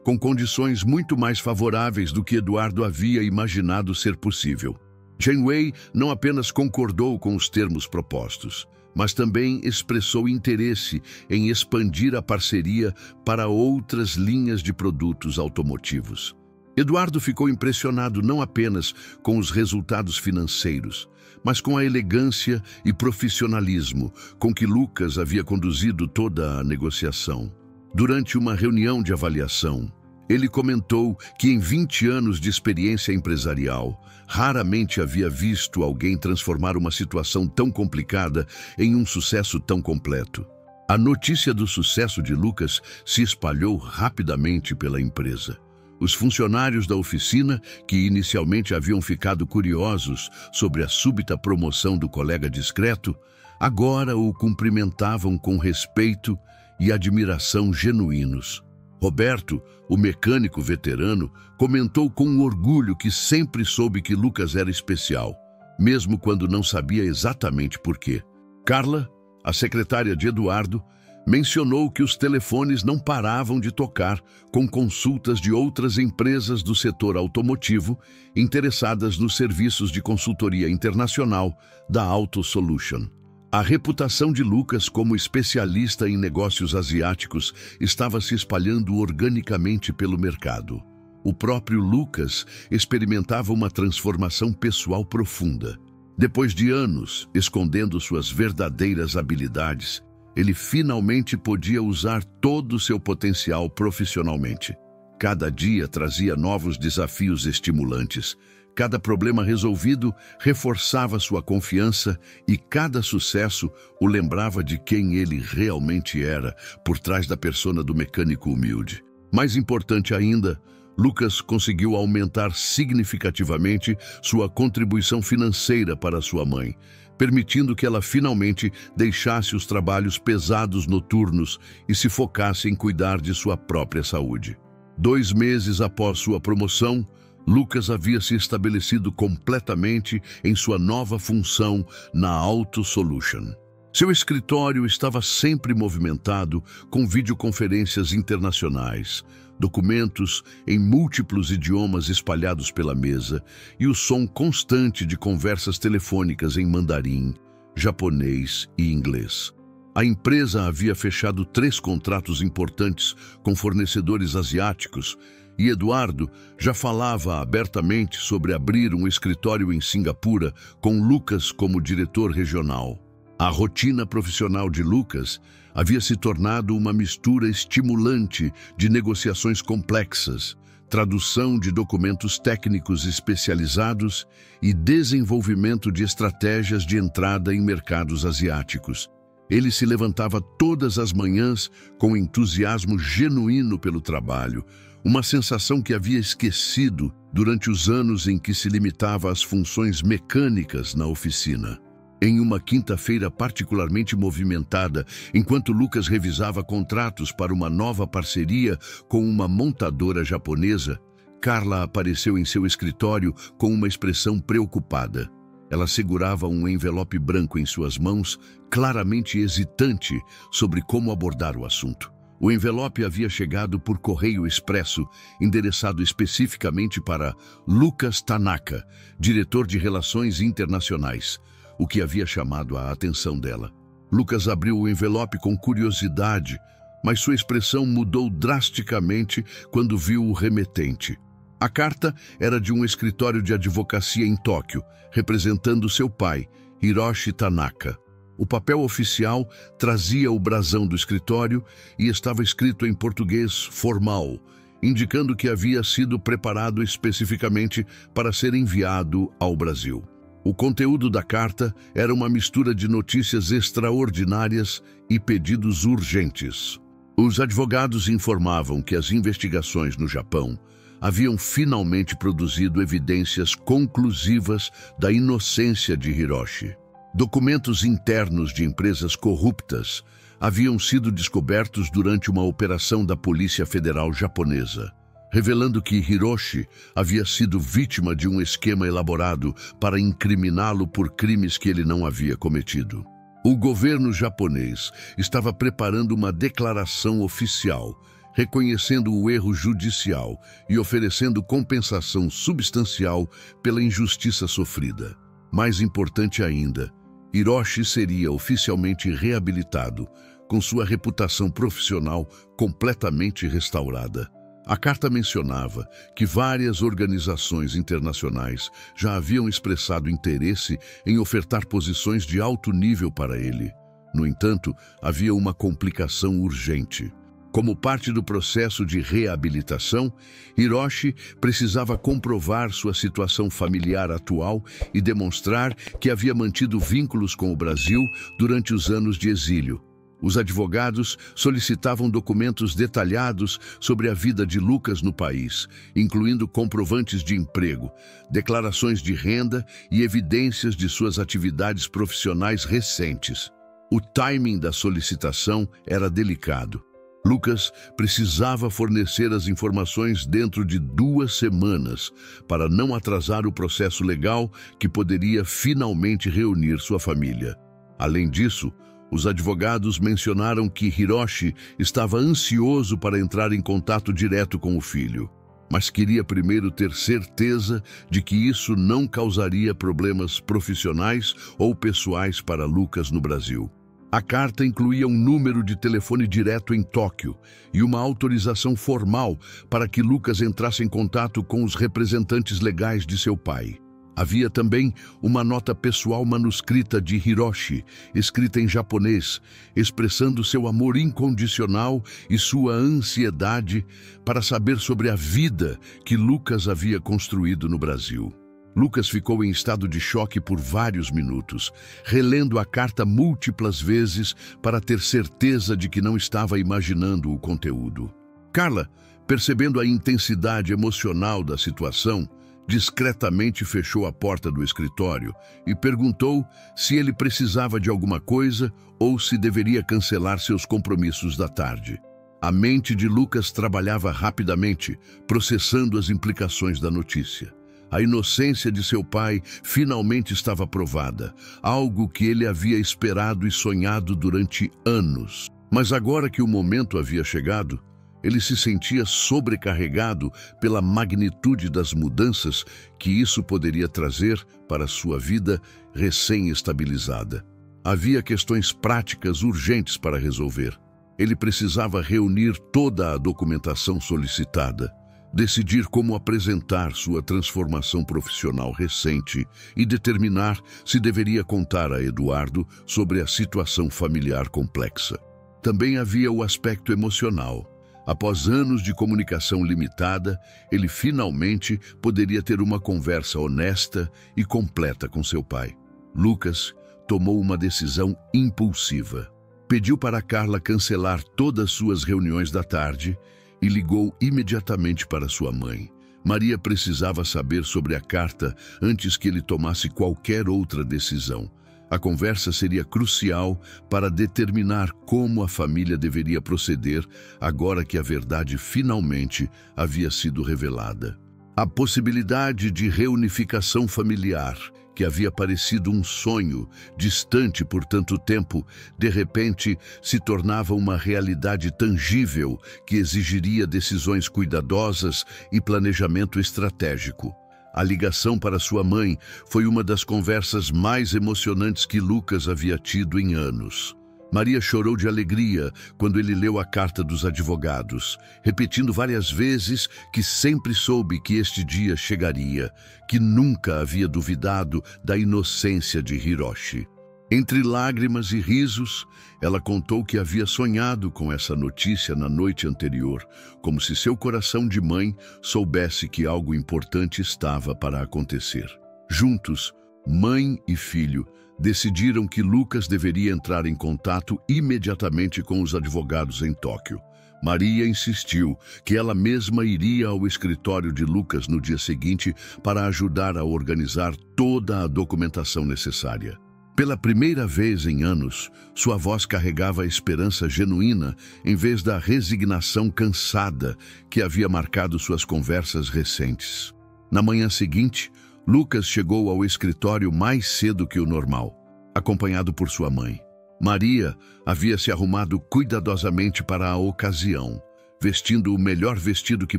[SPEAKER 1] com condições muito mais favoráveis do que Eduardo havia imaginado ser possível. Chen Wei não apenas concordou com os termos propostos, mas também expressou interesse em expandir a parceria para outras linhas de produtos automotivos. Eduardo ficou impressionado não apenas com os resultados financeiros, mas com a elegância e profissionalismo com que Lucas havia conduzido toda a negociação. Durante uma reunião de avaliação, ele comentou que em 20 anos de experiência empresarial, raramente havia visto alguém transformar uma situação tão complicada em um sucesso tão completo. A notícia do sucesso de Lucas se espalhou rapidamente pela empresa. Os funcionários da oficina, que inicialmente haviam ficado curiosos sobre a súbita promoção do colega discreto, agora o cumprimentavam com respeito e admiração genuínos. Roberto, o mecânico veterano, comentou com orgulho que sempre soube que Lucas era especial, mesmo quando não sabia exatamente por quê. Carla, a secretária de Eduardo, mencionou que os telefones não paravam de tocar com consultas de outras empresas do setor automotivo interessadas nos serviços de consultoria internacional da Auto Solution. A reputação de Lucas como especialista em negócios asiáticos estava se espalhando organicamente pelo mercado. O próprio Lucas experimentava uma transformação pessoal profunda. Depois de anos escondendo suas verdadeiras habilidades, ele finalmente podia usar todo o seu potencial profissionalmente. Cada dia trazia novos desafios estimulantes. Cada problema resolvido reforçava sua confiança e cada sucesso o lembrava de quem ele realmente era por trás da persona do mecânico humilde. Mais importante ainda, Lucas conseguiu aumentar significativamente sua contribuição financeira para sua mãe, permitindo que ela finalmente deixasse os trabalhos pesados noturnos e se focasse em cuidar de sua própria saúde. 2 meses após sua promoção, Lucas havia se estabelecido completamente em sua nova função na Auto Solution. Seu escritório estava sempre movimentado com videoconferências internacionais, documentos em múltiplos idiomas espalhados pela mesa e o som constante de conversas telefônicas em mandarim, japonês e inglês. A empresa havia fechado 3 contratos importantes com fornecedores asiáticos e Eduardo já falava abertamente sobre abrir um escritório em Singapura com Lucas como diretor regional. A rotina profissional de Lucas havia se tornado uma mistura estimulante de negociações complexas, tradução de documentos técnicos especializados e desenvolvimento de estratégias de entrada em mercados asiáticos. Ele se levantava todas as manhãs com entusiasmo genuíno pelo trabalho, uma sensação que havia esquecido durante os anos em que se limitava às funções mecânicas na oficina. Em uma quinta-feira particularmente movimentada, enquanto Lucas revisava contratos para uma nova parceria com uma montadora japonesa, Carla apareceu em seu escritório com uma expressão preocupada. Ela segurava um envelope branco em suas mãos, claramente hesitante sobre como abordar o assunto. O envelope havia chegado por correio expresso, endereçado especificamente para Lucas Tanaka, diretor de Relações Internacionais, o que havia chamado a atenção dela. Lucas abriu o envelope com curiosidade, mas sua expressão mudou drasticamente quando viu o remetente. A carta era de um escritório de advocacia em Tóquio, representando seu pai, Hiroshi Tanaka. O papel oficial trazia o brasão do escritório e estava escrito em português formal, indicando que havia sido preparado especificamente para ser enviado ao Brasil. O conteúdo da carta era uma mistura de notícias extraordinárias e pedidos urgentes. Os advogados informavam que as investigações no Japão haviam finalmente produzido evidências conclusivas da inocência de Hiroshi. Documentos internos de empresas corruptas haviam sido descobertos durante uma operação da Polícia Federal japonesa, revelando que Hiroshi havia sido vítima de um esquema elaborado para incriminá-lo por crimes que ele não havia cometido. O governo japonês estava preparando uma declaração oficial, reconhecendo o erro judicial e oferecendo compensação substancial pela injustiça sofrida. Mais importante ainda, Hiroshi seria oficialmente reabilitado, com sua reputação profissional completamente restaurada. A carta mencionava que várias organizações internacionais já haviam expressado interesse em ofertar posições de alto nível para ele. No entanto, havia uma complicação urgente. Como parte do processo de reabilitação, Hiroshi precisava comprovar sua situação familiar atual e demonstrar que havia mantido vínculos com o Brasil durante os anos de exílio. Os advogados solicitavam documentos detalhados sobre a vida de Lucas no país, incluindo comprovantes de emprego, declarações de renda e evidências de suas atividades profissionais recentes. O timing da solicitação era delicado. Lucas precisava fornecer as informações dentro de 2 semanas para não atrasar o processo legal que poderia finalmente reunir sua família. Além disso, os advogados mencionaram que Hiroshi estava ansioso para entrar em contato direto com o filho, mas queria primeiro ter certeza de que isso não causaria problemas profissionais ou pessoais para Lucas no Brasil. A carta incluía um número de telefone direto em Tóquio e uma autorização formal para que Lucas entrasse em contato com os representantes legais de seu pai. Havia também uma nota pessoal manuscrita de Hiroshi, escrita em japonês, expressando seu amor incondicional e sua ansiedade para saber sobre a vida que Lucas havia construído no Brasil. Lucas ficou em estado de choque por vários minutos, relendo a carta múltiplas vezes para ter certeza de que não estava imaginando o conteúdo. Carla, percebendo a intensidade emocional da situação, discretamente fechou a porta do escritório e perguntou se ele precisava de alguma coisa ou se deveria cancelar seus compromissos da tarde. A mente de Lucas trabalhava rapidamente, processando as implicações da notícia. A inocência de seu pai finalmente estava provada, algo que ele havia esperado e sonhado durante anos. Mas agora que o momento havia chegado, ele se sentia sobrecarregado pela magnitude das mudanças que isso poderia trazer para sua vida recém-estabilizada. Havia questões práticas urgentes para resolver. Ele precisava reunir toda a documentação solicitada, decidir como apresentar sua transformação profissional recente e determinar se deveria contar a Eduardo sobre a situação familiar complexa. Também havia o aspecto emocional. Após anos de comunicação limitada, ele finalmente poderia ter uma conversa honesta e completa com seu pai. Lucas tomou uma decisão impulsiva. Pediu para Carla cancelar todas suas reuniões da tarde e ligou imediatamente para sua mãe. Maria precisava saber sobre a carta antes que ele tomasse qualquer outra decisão. A conversa seria crucial para determinar como a família deveria proceder agora que a verdade finalmente havia sido revelada. A possibilidade de reunificação familiar, que havia parecido um sonho distante por tanto tempo, de repente se tornava uma realidade tangível que exigiria decisões cuidadosas e planejamento estratégico. A ligação para sua mãe foi uma das conversas mais emocionantes que Lucas havia tido em anos. Maria chorou de alegria quando ele leu a carta dos advogados, repetindo várias vezes que sempre soube que este dia chegaria, que nunca havia duvidado da inocência de Hiroshi. Entre lágrimas e risos, ela contou que havia sonhado com essa notícia na noite anterior, como se seu coração de mãe soubesse que algo importante estava para acontecer. Juntos, mãe e filho decidiram que Lucas deveria entrar em contato imediatamente com os advogados em Tóquio. Maria insistiu que ela mesma iria ao escritório de Lucas no dia seguinte para ajudar a organizar toda a documentação necessária. Pela primeira vez em anos, sua voz carregava a esperança genuína em vez da resignação cansada que havia marcado suas conversas recentes. Na manhã seguinte, Lucas chegou ao escritório mais cedo que o normal, acompanhado por sua mãe. Maria havia se arrumado cuidadosamente para a ocasião, vestindo o melhor vestido que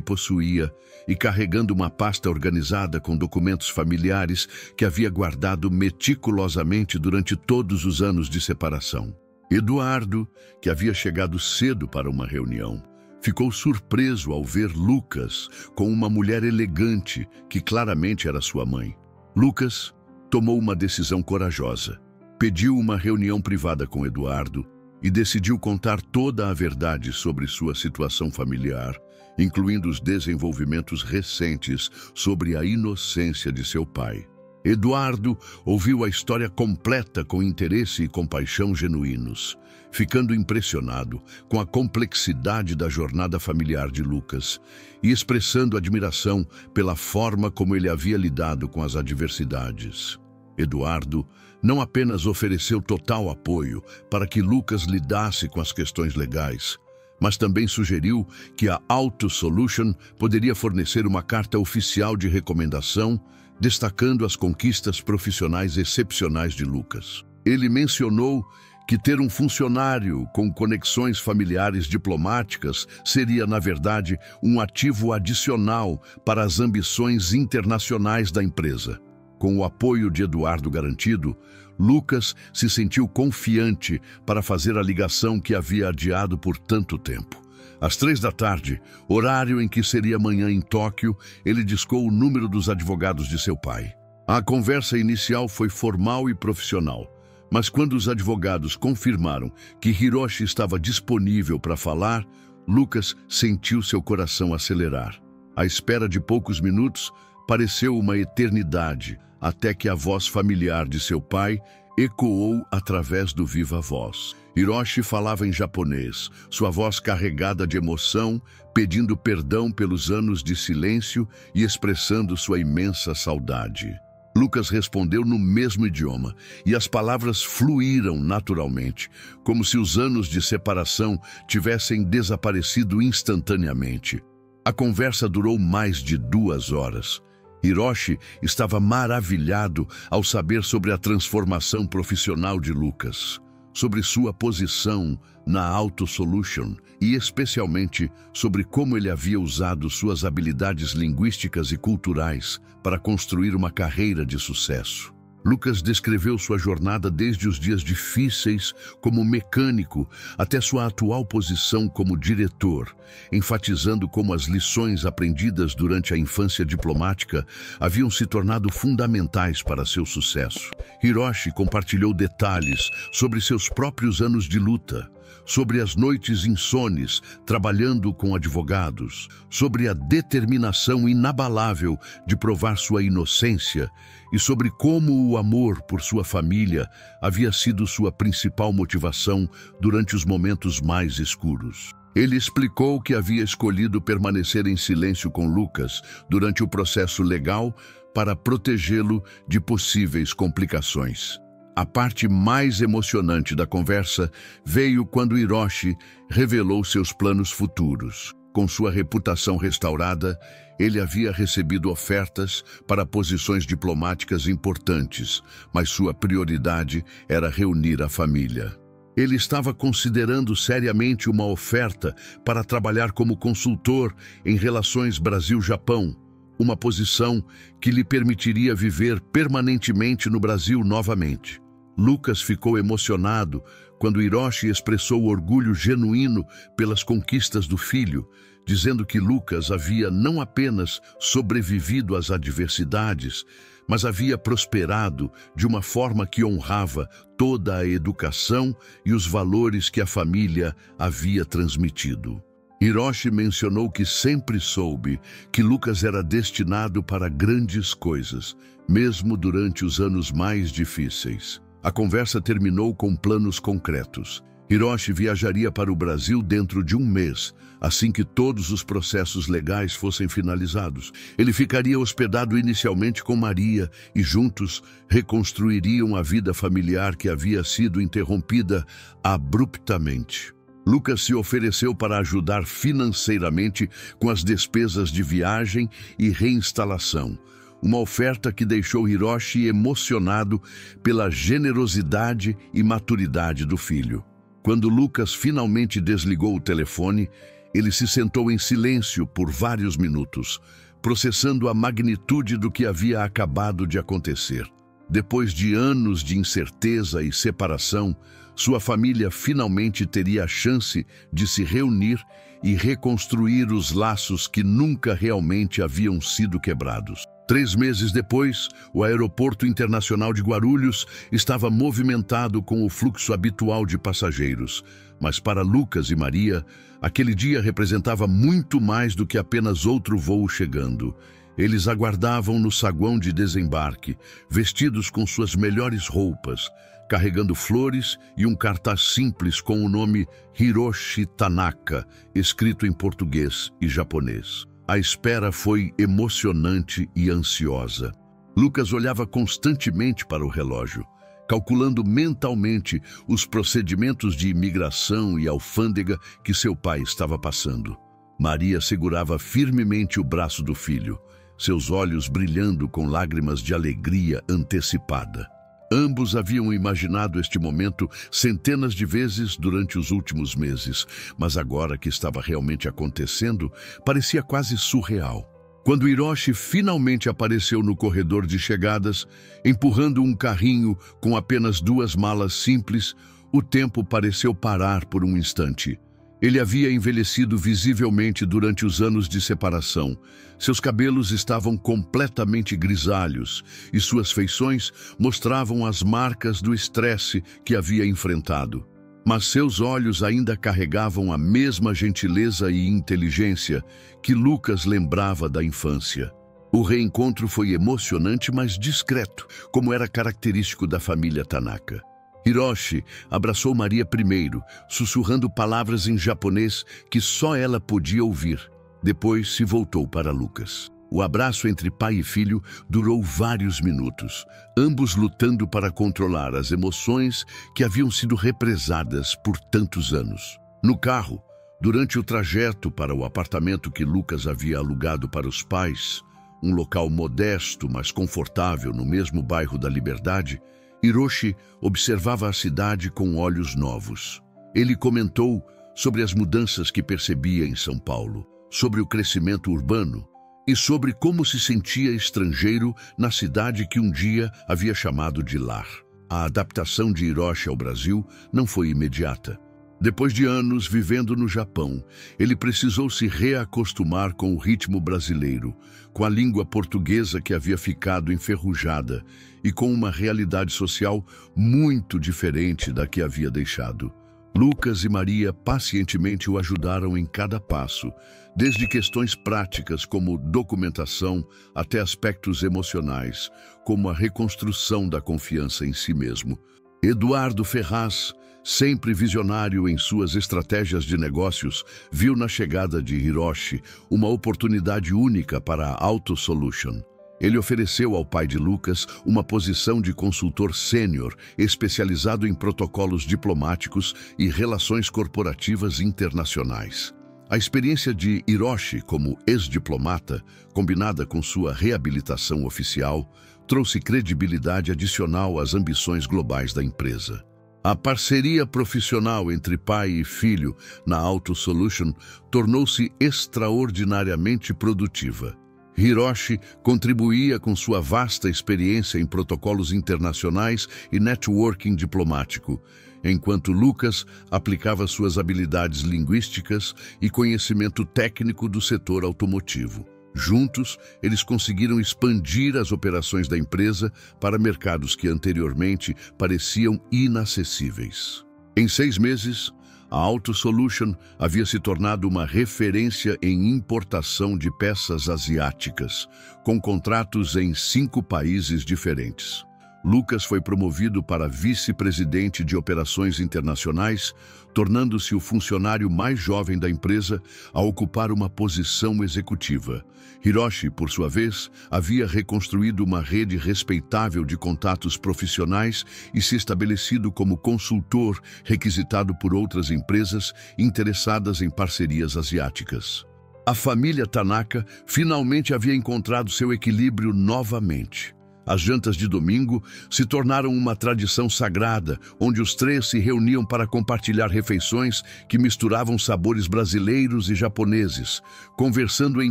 [SPEAKER 1] possuía e carregando uma pasta organizada com documentos familiares que havia guardado meticulosamente durante todos os anos de separação. Eduardo, que havia chegado cedo para uma reunião, ficou surpreso ao ver Lucas com uma mulher elegante que claramente era sua mãe. Lucas tomou uma decisão corajosa. Pediu uma reunião privada com Eduardo e decidiu contar toda a verdade sobre sua situação familiar, incluindo os desenvolvimentos recentes sobre a inocência de seu pai. Eduardo ouviu a história completa com interesse e compaixão genuínos, ficando impressionado com a complexidade da jornada familiar de Lucas e expressando admiração pela forma como ele havia lidado com as adversidades. Eduardo não apenas ofereceu total apoio para que Lucas lidasse com as questões legais, mas também sugeriu que a Auto Solution poderia fornecer uma carta oficial de recomendação, destacando as conquistas profissionais excepcionais de Lucas. Ele mencionou que ter um funcionário com conexões familiares diplomáticas seria, na verdade, um ativo adicional para as ambições internacionais da empresa. Com o apoio de Eduardo garantido, Lucas se sentiu confiante para fazer a ligação que havia adiado por tanto tempo. Às 3 da tarde, horário em que seria amanhã em Tóquio, ele discou o número dos advogados de seu pai. A conversa inicial foi formal e profissional, mas quando os advogados confirmaram que Hiroshi estava disponível para falar, Lucas sentiu seu coração acelerar. À espera de poucos minutos, pareceu uma eternidade, até que a voz familiar de seu pai ecoou através do viva-voz. Hiroshi falava em japonês, sua voz carregada de emoção, pedindo perdão pelos anos de silêncio e expressando sua imensa saudade. Lucas respondeu no mesmo idioma, e as palavras fluíram naturalmente, como se os anos de separação tivessem desaparecido instantaneamente. A conversa durou mais de 2 horas. Hiroshi estava maravilhado ao saber sobre a transformação profissional de Lucas, sobre sua posição na Auto Solution e especialmente sobre como ele havia usado suas habilidades linguísticas e culturais para construir uma carreira de sucesso. Lucas descreveu sua jornada desde os dias difíceis como mecânico até sua atual posição como diretor, enfatizando como as lições aprendidas durante a infância diplomática haviam se tornado fundamentais para seu sucesso. Hiroshi compartilhou detalhes sobre seus próprios anos de luta, sobre as noites insones trabalhando com advogados, sobre a determinação inabalável de provar sua inocência e sobre como o amor por sua família havia sido sua principal motivação durante os momentos mais escuros. Ele explicou que havia escolhido permanecer em silêncio com Lucas durante o processo legal para protegê-lo de possíveis complicações. A parte mais emocionante da conversa veio quando Hiroshi revelou seus planos futuros. Com sua reputação restaurada, ele havia recebido ofertas para posições diplomáticas importantes, mas sua prioridade era reunir a família. Ele estava considerando seriamente uma oferta para trabalhar como consultor em relações Brasil-Japão, uma posição que lhe permitiria viver permanentemente no Brasil novamente. Lucas ficou emocionado quando Hiroshi expressou orgulho genuíno pelas conquistas do filho, dizendo que Lucas havia não apenas sobrevivido às adversidades, mas havia prosperado de uma forma que honrava toda a educação e os valores que a família havia transmitido. Hiroshi mencionou que sempre soube que Lucas era destinado para grandes coisas, mesmo durante os anos mais difíceis. A conversa terminou com planos concretos. Hiroshi viajaria para o Brasil dentro de 1 mês, assim que todos os processos legais fossem finalizados. Ele ficaria hospedado inicialmente com Maria e juntos reconstruiriam a vida familiar que havia sido interrompida abruptamente. Lucas se ofereceu para ajudar financeiramente com as despesas de viagem e reinstalação, uma oferta que deixou Hiroshi emocionado pela generosidade e maturidade do filho. Quando Lucas finalmente desligou o telefone, ele se sentou em silêncio por vários minutos, processando a magnitude do que havia acabado de acontecer. Depois de anos de incerteza e separação, Sua família finalmente teria a chance de se reunir e reconstruir os laços que nunca realmente haviam sido quebrados. 3 meses depois, o Aeroporto Internacional de Guarulhos estava movimentado com o fluxo habitual de passageiros. Mas para Lucas e Maria, aquele dia representava muito mais do que apenas outro voo chegando. Eles aguardavam no saguão de desembarque, vestidos com suas melhores roupas, carregando flores e um cartaz simples com o nome Hiroshi Tanaka, escrito em português e japonês. A espera foi emocionante e ansiosa. Lucas olhava constantemente para o relógio, calculando mentalmente os procedimentos de imigração e alfândega que seu pai estava passando. Maria segurava firmemente o braço do filho, seus olhos brilhando com lágrimas de alegria antecipada. Ambos haviam imaginado este momento centenas de vezes durante os últimos meses, mas agora que estava realmente acontecendo, parecia quase surreal. Quando Hiroshi finalmente apareceu no corredor de chegadas, empurrando um carrinho com apenas 2 malas simples, o tempo pareceu parar por um instante. Ele havia envelhecido visivelmente durante os anos de separação. Seus cabelos estavam completamente grisalhos e suas feições mostravam as marcas do estresse que havia enfrentado. Mas seus olhos ainda carregavam a mesma gentileza e inteligência que Lucas lembrava da infância. O reencontro foi emocionante, mas discreto, como era característico da família Tanaka. Hiroshi abraçou Maria primeiro, sussurrando palavras em japonês que só ela podia ouvir. Depois se voltou para Lucas. O abraço entre pai e filho durou vários minutos, ambos lutando para controlar as emoções que haviam sido represadas por tantos anos. No carro, durante o trajeto para o apartamento que Lucas havia alugado para os pais, um local modesto, mas confortável no mesmo bairro da Liberdade, Hiroshi observava a cidade com olhos novos. Ele comentou sobre as mudanças que percebia em São Paulo, sobre o crescimento urbano e sobre como se sentia estrangeiro na cidade que um dia havia chamado de lar. A adaptação de Hiroshi ao Brasil não foi imediata. Depois de anos vivendo no Japão, ele precisou se reacostumar com o ritmo brasileiro, com a língua portuguesa que havia ficado enferrujada e com uma realidade social muito diferente da que havia deixado. Lucas e Maria pacientemente o ajudaram em cada passo, desde questões práticas como documentação até aspectos emocionais, como a reconstrução da confiança em si mesmo. Eduardo Ferraz, sempre visionário em suas estratégias de negócios, viu na chegada de Hiroshi uma oportunidade única para a Auto Solution. Ele ofereceu ao pai de Lucas uma posição de consultor sênior, especializado em protocolos diplomáticos e relações corporativas internacionais. A experiência de Hiroshi como ex-diplomata, combinada com sua reabilitação oficial, trouxe credibilidade adicional às ambições globais da empresa. A parceria profissional entre pai e filho na Auto Solution tornou-se extraordinariamente produtiva. Hiroshi contribuía com sua vasta experiência em protocolos internacionais e networking diplomático, enquanto Lucas aplicava suas habilidades linguísticas e conhecimento técnico do setor automotivo. Juntos, eles conseguiram expandir as operações da empresa para mercados que anteriormente pareciam inacessíveis. Em 6 meses, a Auto Solution havia se tornado uma referência em importação de peças asiáticas, com contratos em 5 países diferentes. Lucas foi promovido para vice-presidente de operações internacionais, tornando-se o funcionário mais jovem da empresa a ocupar uma posição executiva. Hiroshi, por sua vez, havia reconstruído uma rede respeitável de contatos profissionais e se estabelecido como consultor requisitado por outras empresas interessadas em parcerias asiáticas. A família Tanaka finalmente havia encontrado seu equilíbrio novamente. As jantas de domingo se tornaram uma tradição sagrada, onde os 3 se reuniam para compartilhar refeições que misturavam sabores brasileiros e japoneses, conversando em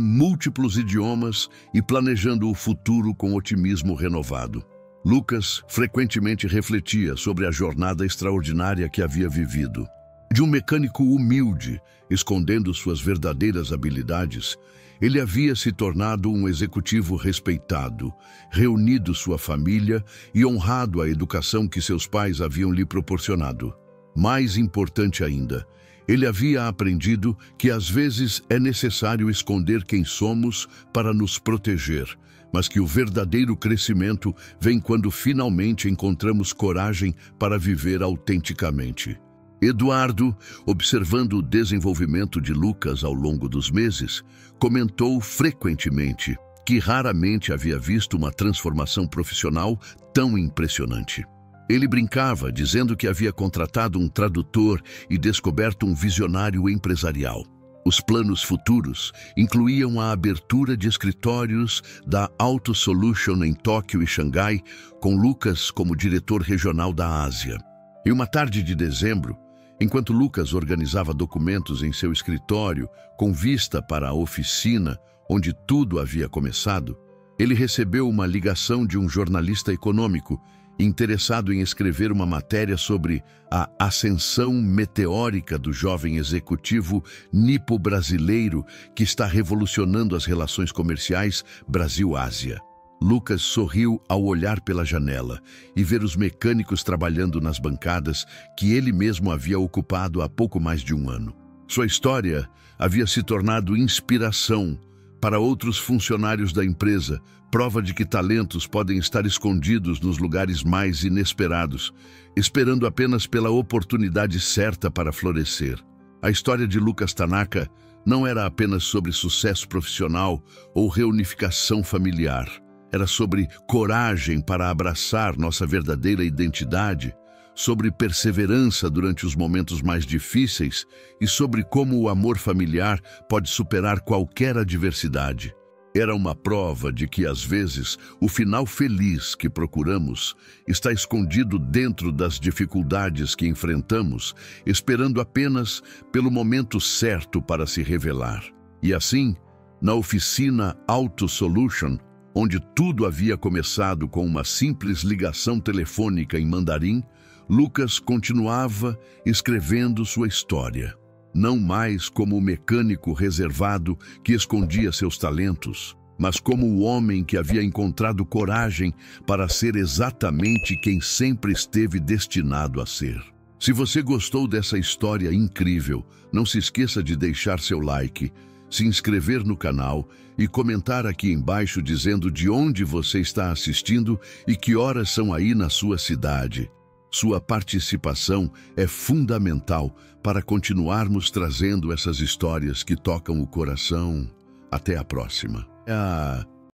[SPEAKER 1] múltiplos idiomas e planejando o futuro com otimismo renovado. Lucas frequentemente refletia sobre a jornada extraordinária que havia vivido. De um mecânico humilde, escondendo suas verdadeiras habilidades, ele havia se tornado um executivo respeitado, reunido sua família e honrado a educação que seus pais haviam lhe proporcionado. Mais importante ainda, ele havia aprendido que às vezes é necessário esconder quem somos para nos proteger, mas que o verdadeiro crescimento vem quando finalmente encontramos coragem para viver autenticamente. Eduardo, observando o desenvolvimento de Lucas ao longo dos meses, comentou frequentemente que raramente havia visto uma transformação profissional tão impressionante. Ele brincava, dizendo que havia contratado um tradutor e descoberto um visionário empresarial. Os planos futuros incluíam a abertura de escritórios da Auto Solution em Tóquio e Xangai, com Lucas como diretor regional da Ásia. Em uma tarde de dezembro, enquanto Lucas organizava documentos em seu escritório com vista para a oficina onde tudo havia começado, ele recebeu uma ligação de um jornalista econômico interessado em escrever uma matéria sobre a ascensão meteórica do jovem executivo nipo-brasileiro que está revolucionando as relações comerciais Brasil-Ásia. Lucas sorriu ao olhar pela janela e ver os mecânicos trabalhando nas bancadas que ele mesmo havia ocupado há pouco mais de um ano. Sua história havia se tornado inspiração para outros funcionários da empresa, prova de que talentos podem estar escondidos nos lugares mais inesperados, esperando apenas pela oportunidade certa para florescer. A história de Lucas Tanaka não era apenas sobre sucesso profissional ou reunificação familiar. Era sobre coragem para abraçar nossa verdadeira identidade, sobre perseverança durante os momentos mais difíceis e sobre como o amor familiar pode superar qualquer adversidade. Era uma prova de que, às vezes, o final feliz que procuramos está escondido dentro das dificuldades que enfrentamos, esperando apenas pelo momento certo para se revelar. E assim, na oficina Auto Solution, onde tudo havia começado com uma simples ligação telefônica em mandarim, Lucas continuava escrevendo sua história. Não mais como o mecânico reservado que escondia seus talentos, mas como o homem que havia encontrado coragem para ser exatamente quem sempre esteve destinado a ser. Se você gostou dessa história incrível, não se esqueça de deixar seu like, se inscrever no canal e comentar aqui embaixo dizendo de onde você está assistindo e que horas são aí na sua cidade. Sua participação é fundamental para continuarmos trazendo essas histórias que tocam o coração. Até a próxima.